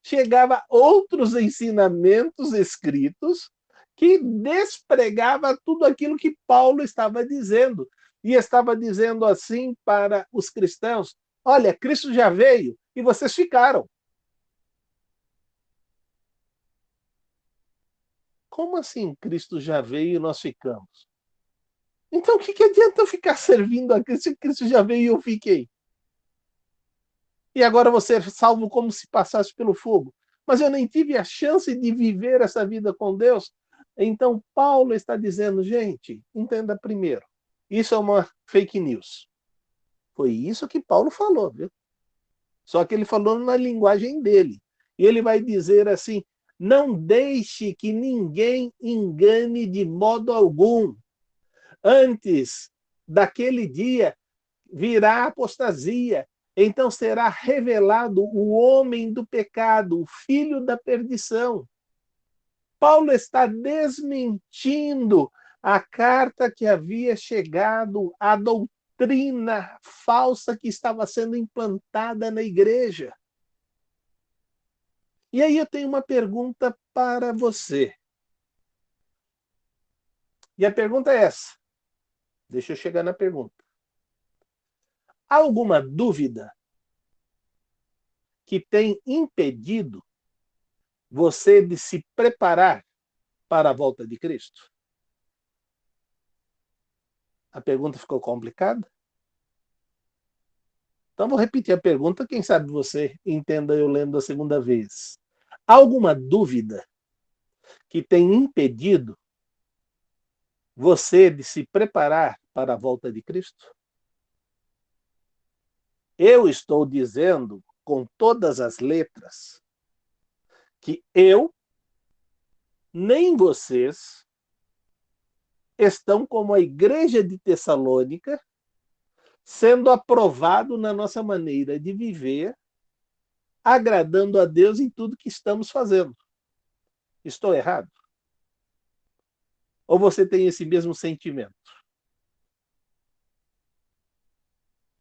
chegava outros ensinamentos escritos que despregava tudo aquilo que Paulo estava dizendo. E estava dizendo assim para os cristãos: olha, Cristo já veio e vocês ficaram. Como assim Cristo já veio e nós ficamos? Então o que adianta eu ficar servindo a Cristo se Cristo já veio e eu fiquei? E agora você é salvo como se passasse pelo fogo. Mas eu nem tive a chance de viver essa vida com Deus. Então, Paulo está dizendo, gente, entenda primeiro, isso é uma fake news. Foi isso que Paulo falou, viu? Só que ele falou na linguagem dele. E ele vai dizer assim, não deixe que ninguém engane de modo algum. Antes daquele dia virá a apostasia, então será revelado o homem do pecado, o filho da perdição. Paulo está desmentindo a carta que havia chegado, a doutrina falsa que estava sendo implantada na igreja. E aí eu tenho uma pergunta para você. E a pergunta é essa. Deixa eu chegar na pergunta. Há alguma dúvida que tem impedido você de se preparar para a volta de Cristo? A pergunta ficou complicada? Então vou repetir a pergunta, quem sabe você entenda eu lendo a segunda vez. Há alguma dúvida que tem impedido você de se preparar para a volta de Cristo? Eu estou dizendo com todas as letras que eu nem vocês estão como a igreja de Tessalônica, sendo aprovado na nossa maneira de viver, agradando a Deus em tudo que estamos fazendo. Estou errado? Ou você tem esse mesmo sentimento?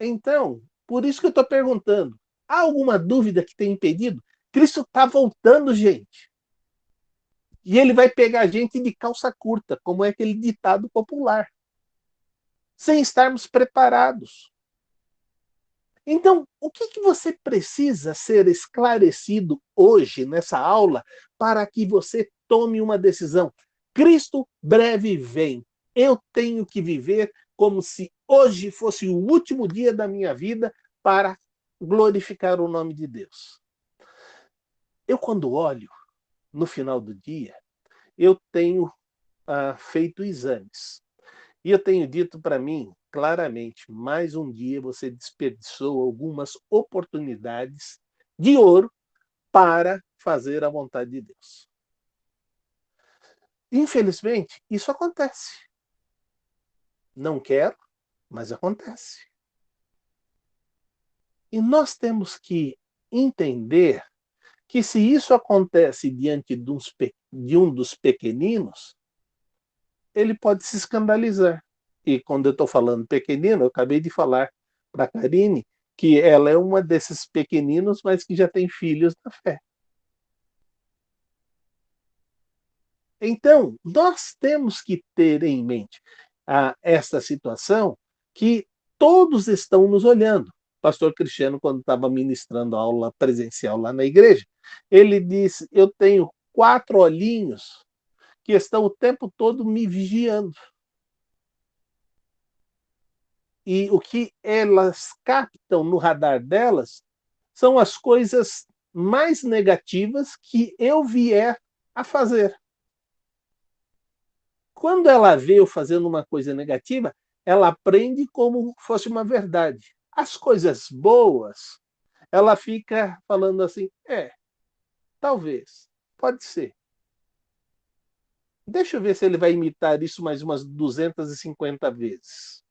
Então, por isso que eu estou perguntando. Há alguma dúvida que tenha impedido? Cristo está voltando, gente. E ele vai pegar a gente de calça curta, como é aquele ditado popular, sem estarmos preparados. Então, o que você precisa ser esclarecido hoje, nessa aula, para que você tome uma decisão? Cristo breve vem. Eu tenho que viver como se hoje fosse o último dia da minha vida para glorificar o nome de Deus. Eu, quando olho no final do dia, eu tenho feito exames. E eu tenho dito para mim, claramente, mais um dia você desperdiçou algumas oportunidades de ouro para fazer a vontade de Deus. Infelizmente, isso acontece. Não quero, mas acontece. E nós temos que entender que se isso acontece diante de um dos pequeninos, ele pode se escandalizar. E quando eu estou falando pequenino, eu acabei de falar para a Karine que ela é uma desses pequeninos, mas que já tem filhos na fé. Então, nós temos que ter em mente esta situação que todos estão nos olhando. O pastor Cristiano, quando estava ministrando a aula presencial lá na igreja, ele disse, eu tenho 4 olhinhos que estão o tempo todo me vigiando. E o que elas captam no radar delas são as coisas mais negativas que eu vier a fazer. Quando ela vê eu fazendo uma coisa negativa, ela aprende como fosse uma verdade. As coisas boas, ela fica falando assim, talvez, pode ser. Deixa eu ver se ele vai imitar isso mais umas 250 vezes.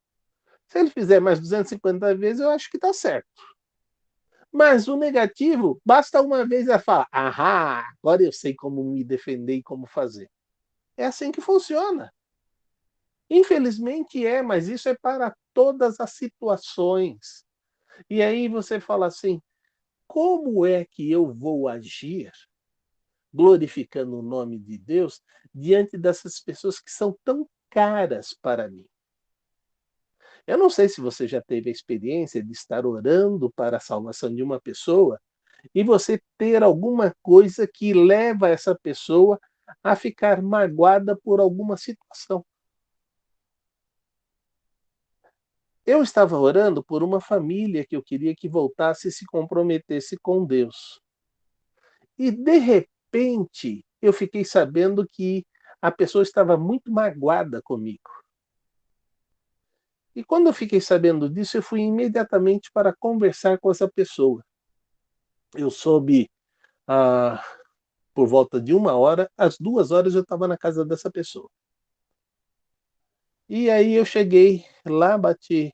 Se ele fizer mais 250 vezes, eu acho que está certo. Mas o negativo, basta uma vez ela falar, agora eu sei como me defender e como fazer. É assim que funciona. Infelizmente mas isso é para todas as situações. E aí você fala assim, como é que eu vou agir glorificando o nome de Deus diante dessas pessoas que são tão caras para mim? Eu não sei se você já teve a experiência de estar orando para a salvação de uma pessoa e você ter alguma coisa que leva essa pessoa a ficar magoada por alguma situação. Eu estava orando por uma família que eu queria que voltasse e se comprometesse com Deus. E, de repente, eu fiquei sabendo que a pessoa estava muito magoada comigo. E quando eu fiquei sabendo disso, eu fui imediatamente para conversar com essa pessoa. Eu soube por volta de 1 hora, às 2 horas eu estava na casa dessa pessoa. E aí eu cheguei lá, bati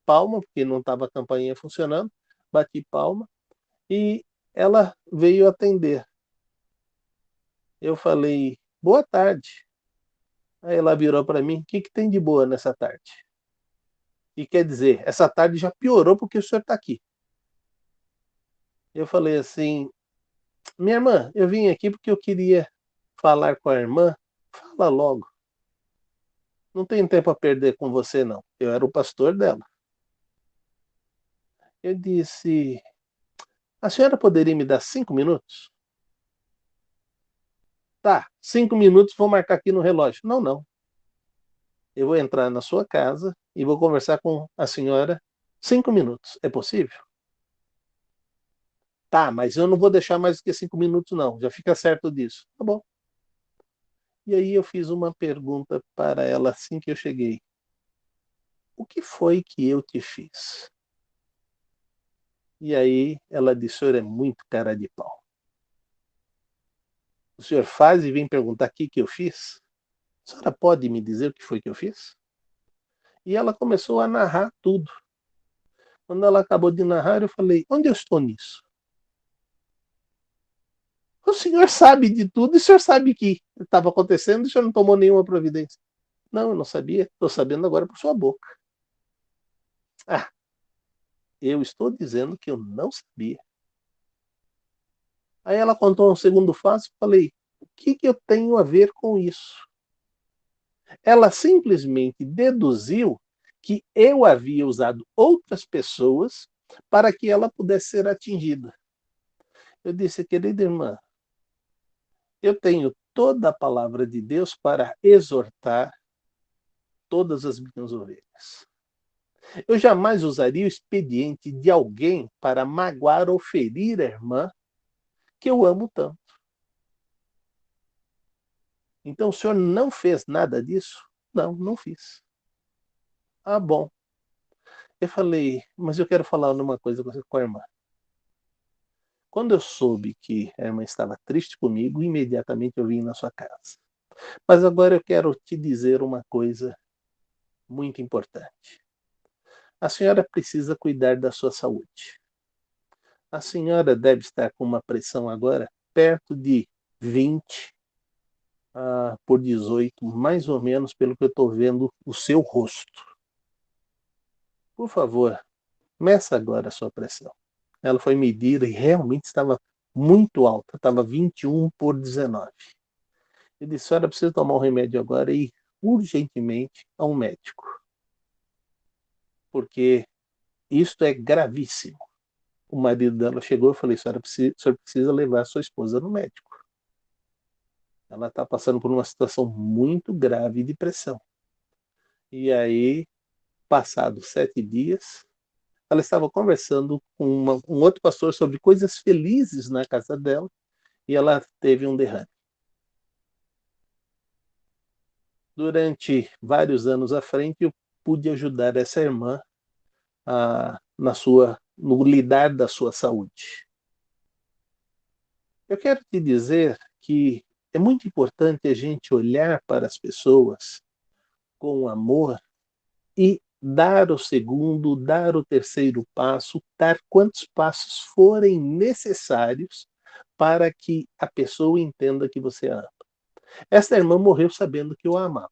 palma, porque não estava a campainha funcionando, bati palma e ela veio atender. Eu falei, boa tarde. Aí ela virou para mim, o que tem de boa nessa tarde? E quer dizer, essa tarde já piorou porque o senhor está aqui. Eu falei assim, minha irmã, eu vim aqui porque eu queria falar com a irmã. Fala logo. Não tenho tempo a perder com você, não. Eu era o pastor dela. Eu disse, a senhora poderia me dar 5 minutos? Tá, 5 minutos, vou marcar aqui no relógio. Não, não. Eu vou entrar na sua casa e vou conversar com a senhora 5 minutos. É possível? Tá, mas eu não vou deixar mais do que 5 minutos, não. Já fica certo disso. Tá bom. E aí eu fiz uma pergunta para ela assim que eu cheguei. O que foi que eu te fiz? E aí ela disse, o senhor é muito cara de pau. O senhor faz e vem perguntar o que eu fiz? A senhora pode me dizer o que foi que eu fiz? E ela começou a narrar tudo. Quando ela acabou de narrar, eu falei, onde eu estou nisso? O senhor sabe de tudo e o senhor sabe que estava acontecendo e o senhor não tomou nenhuma providência. Não, eu não sabia. Estou sabendo agora por sua boca. Ah, eu estou dizendo que eu não sabia. Aí ela contou um segundo fato e falei, o que eu tenho a ver com isso? Ela simplesmente deduziu que eu havia usado outras pessoas para que ela pudesse ser atingida. Eu disse, querida irmã, eu tenho toda a palavra de Deus para exortar todas as minhas ovelhas. Eu jamais usaria o expediente de alguém para magoar ou ferir a irmã que eu amo tanto. Então o senhor não fez nada disso? Não, não fiz. Ah, bom. Eu falei, mas eu quero falar uma coisa com a irmã. Quando eu soube que a irmã estava triste comigo, imediatamente eu vim na sua casa. Mas agora eu quero te dizer uma coisa muito importante. A senhora precisa cuidar da sua saúde. A senhora deve estar com uma pressão agora perto de 20 por 18, mais ou menos, pelo que eu estou vendo o seu rosto. Por favor, meça agora a sua pressão. Ela foi medida e realmente estava muito alta, estava 21 por 19. Eu disse, a senhora precisa tomar um remédio agora e urgentemente a um médico. Porque isto é gravíssimo. O marido dela chegou e falei, a senhora precisa levar a sua esposa no médico. Ela está passando por uma situação muito grave de pressão. E aí, passados 7 dias, ela estava conversando com um outro pastor sobre coisas felizes na casa dela e ela teve um derrame. Durante vários anos à frente, eu pude ajudar essa irmã no lidar da sua saúde. Eu quero te dizer que é muito importante a gente olhar para as pessoas com amor e dar o segundo, dar o terceiro passo, dar quantos passos forem necessários para que a pessoa entenda que você a ama. Essa irmã morreu sabendo que eu a amava,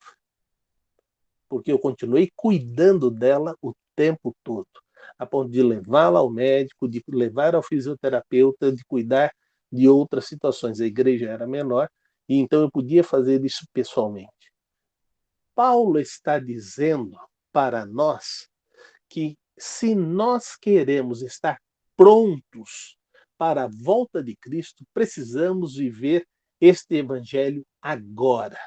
porque eu continuei cuidando dela o tempo todo, a ponto de levá-la ao médico, de levar ao fisioterapeuta, de cuidar de outras situações. A igreja era menor e então eu podia fazer isso pessoalmente. Paulo está dizendo para nós que se nós queremos estar prontos para a volta de Cristo, precisamos viver este evangelho agora.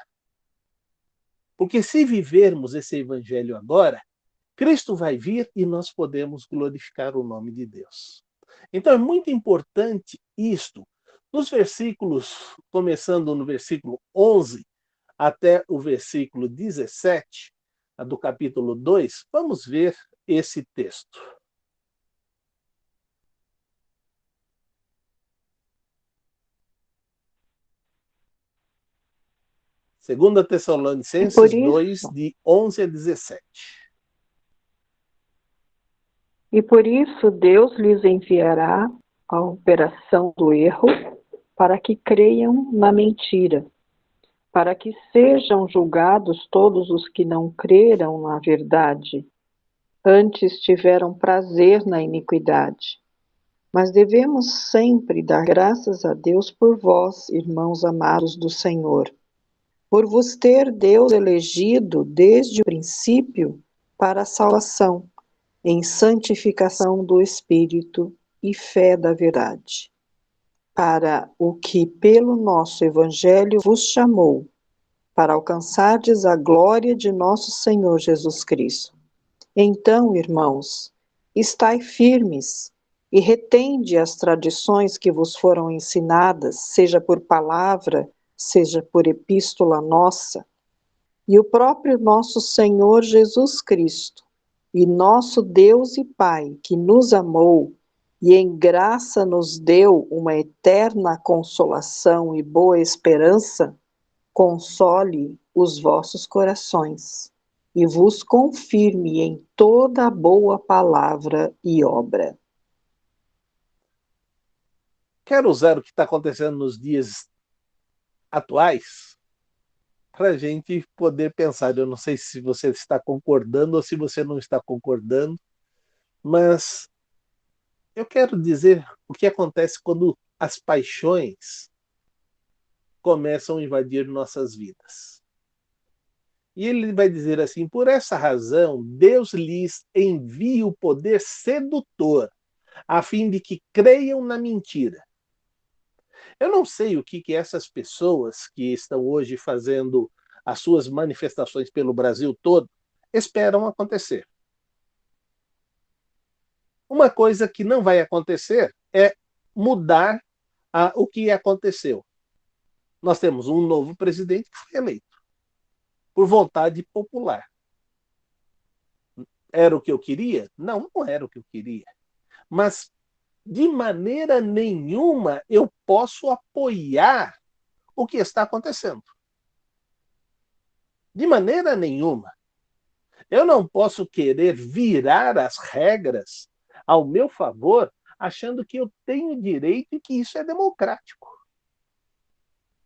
Porque se vivermos esse evangelho agora, Cristo vai vir e nós podemos glorificar o nome de Deus. Então é muito importante isto. Nos versículos, começando no versículo 11 até o versículo 17 do capítulo 2, vamos ver esse texto. Segunda Tessalonicenses 2, de 11 a 17. E por isso Deus lhes enviará a operação do erro para que creiam na mentira, para que sejam julgados todos os que não creram na verdade, antes tiveram prazer na iniquidade. Mas devemos sempre dar graças a Deus por vós, irmãos amados do Senhor, por vos ter Deus elegido desde o princípio para a salvação, em santificação do Espírito e fé da verdade, para o que pelo nosso Evangelho vos chamou, para alcançardes a glória de nosso Senhor Jesus Cristo. Então, irmãos, estai firmes e retende as tradições que vos foram ensinadas, seja por palavra, seja por epístola nossa, e o próprio nosso Senhor Jesus Cristo, e nosso Deus e Pai, que nos amou e em graça nos deu uma eterna consolação e boa esperança, console os vossos corações e vos confirme em toda a boa palavra e obra. quero usar o que está acontecendo nos dias atuais para a gente poder pensar. Eu não sei se você está concordando ou se você não está concordando, mas eu quero dizer o que acontece quando as paixões começam a invadir nossas vidas. E ele vai dizer assim: por essa razão, Deus lhes envia o poder sedutor, a fim de que creiam na mentira. Eu não sei o que essas pessoas que estão hoje fazendo as suas manifestações pelo Brasil todo esperam acontecer. Uma coisa que não vai acontecer é mudar o que aconteceu. Nós temos um novo presidente que foi eleito por vontade popular. Era o que eu queria? Não, não era o que eu queria. Mas, de maneira nenhuma, eu posso apoiar o que está acontecendo. De maneira nenhuma. Eu não posso querer virar as regras ao meu favor, achando que eu tenho direito e que isso é democrático.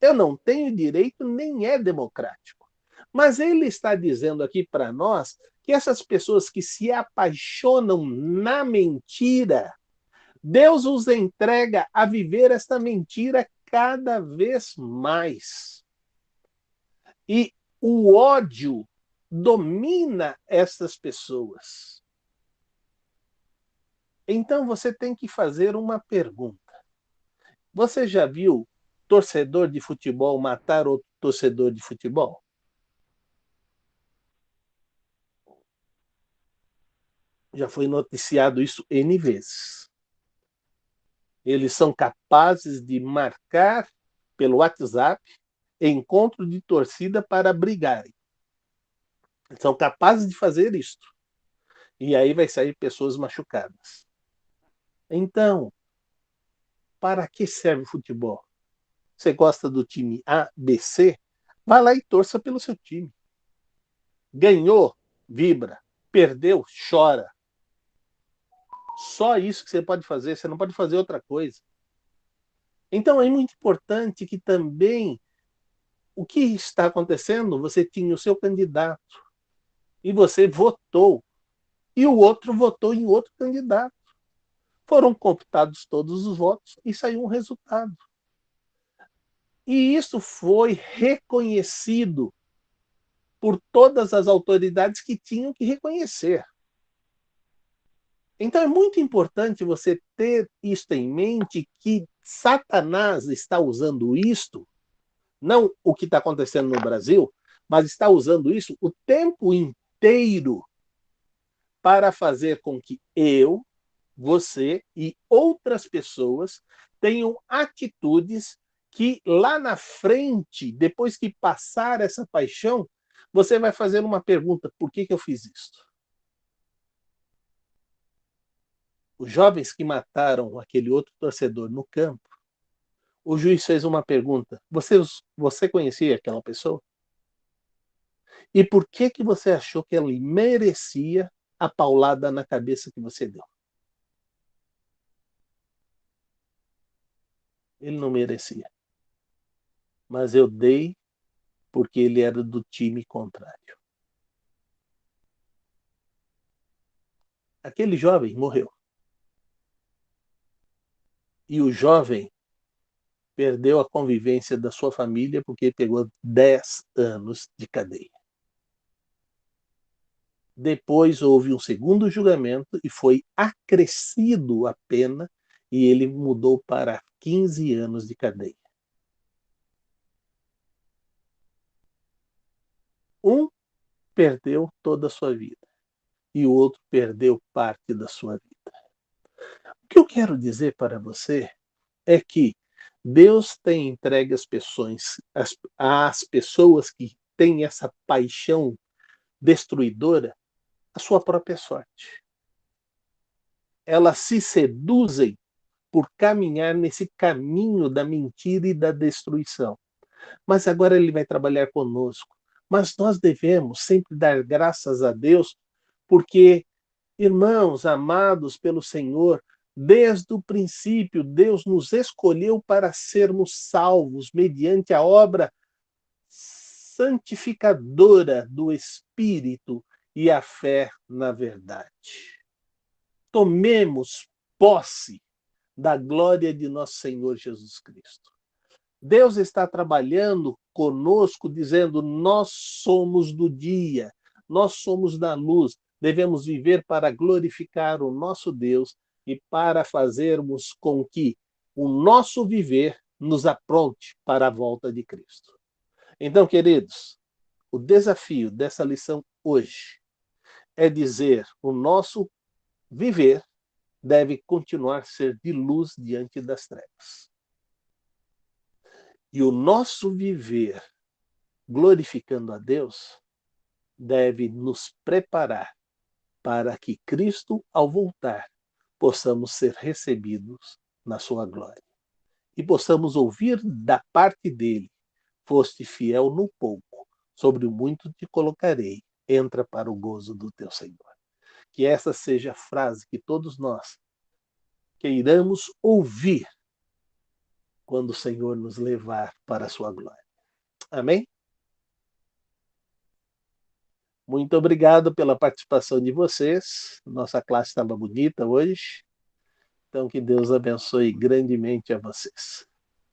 Eu não tenho direito, nem é democrático. Mas ele está dizendo aqui para nós que essas pessoas que se apaixonam na mentira, Deus os entrega a viver esta mentira cada vez mais. E o ódio domina essas pessoas. Então você tem que fazer uma pergunta. Você já viu torcedor de futebol matar outro torcedor de futebol? Já foi noticiado isso N vezes. Eles são capazes de marcar pelo WhatsApp encontro de torcida para brigarem. São capazes de fazer isso. E aí vai sair pessoas machucadas. Então, para que serve o futebol? Você gosta do time A, B, C? Vai lá e torça pelo seu time. Ganhou, vibra. Perdeu, chora. Só isso que você pode fazer, você não pode fazer outra coisa. Então é muito importante que também o que está acontecendo, você tinha o seu candidato e você votou, e o outro votou em outro candidato. Foram computados todos os votos e saiu um resultado. E isso foi reconhecido por todas as autoridades que tinham que reconhecer. Então é muito importante você ter isto em mente, que Satanás está usando isto, não o que está acontecendo no Brasil, mas está usando isso o tempo inteiro para fazer com que eu, você e outras pessoas tenham atitudes que lá na frente, depois que passar essa paixão, você vai fazer uma pergunta: por que eu fiz isso? Os jovens que mataram aquele outro torcedor no campo, o juiz fez uma pergunta: você conhecia aquela pessoa? E por que você achou que ele merecia a paulada na cabeça que você deu? Ele não merecia. Mas eu dei porque ele era do time contrário. Aquele jovem morreu. E o jovem perdeu a convivência da sua família porque pegou 10 anos de cadeia. Depois houve um segundo julgamento e foi acrescido a pena e ele mudou para 15 anos de cadeia. Um perdeu toda a sua vida e o outro perdeu parte da sua vida. O que eu quero dizer para você é que Deus tem entregue às pessoas que têm essa paixão destruidora a sua própria sorte. Elas se seduzem por caminhar nesse caminho da mentira e da destruição. Mas agora ele vai trabalhar conosco. Mas nós devemos sempre dar graças a Deus, porque, irmãos amados pelo Senhor, Desde o princípio, Deus nos escolheu para sermos salvos mediante a obra santificadora do Espírito e a fé na verdade. Tomemos posse da glória de nosso Senhor Jesus Cristo. Deus está trabalhando conosco, dizendo: nós somos do dia, nós somos da luz, devemos viver para glorificar o nosso Deus e para fazermos com que o nosso viver nos apronte para a volta de Cristo. Então, queridos, o desafio dessa lição hoje é dizer: o nosso viver deve continuar a ser de luz diante das trevas. E o nosso viver glorificando a Deus deve nos preparar para que Cristo, ao voltar, possamos ser recebidos na sua glória. E possamos ouvir da parte dele: foste fiel no pouco, sobre o muito te colocarei, entra para o gozo do teu Senhor. Que essa seja a frase que todos nós queiramos ouvir quando o Senhor nos levar para a sua glória. Amém? Muito obrigado pela participação de vocês. Nossa classe estava bonita hoje. Então, que Deus abençoe grandemente a vocês.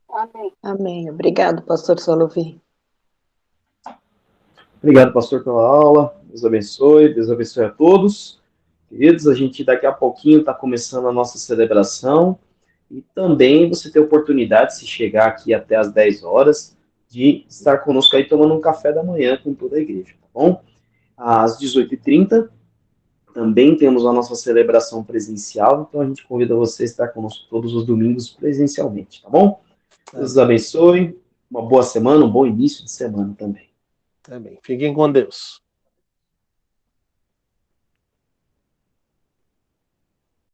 Amém. Amém. Obrigado, pastor Solovim. Obrigado, pastor, pela aula. Deus abençoe a todos. Queridos, a gente daqui a pouquinho está começando a nossa celebração e também você tem a oportunidade, se chegar aqui até às 10 horas, de estar conosco aí tomando um café da manhã com toda a igreja, tá bom? Às 18h30 também temos a nossa celebração presencial, então a gente convida você a estar conosco todos os domingos presencialmente, tá bom? Deus abençoe, uma boa semana, um bom início de semana também. Amém. Fiquem com Deus.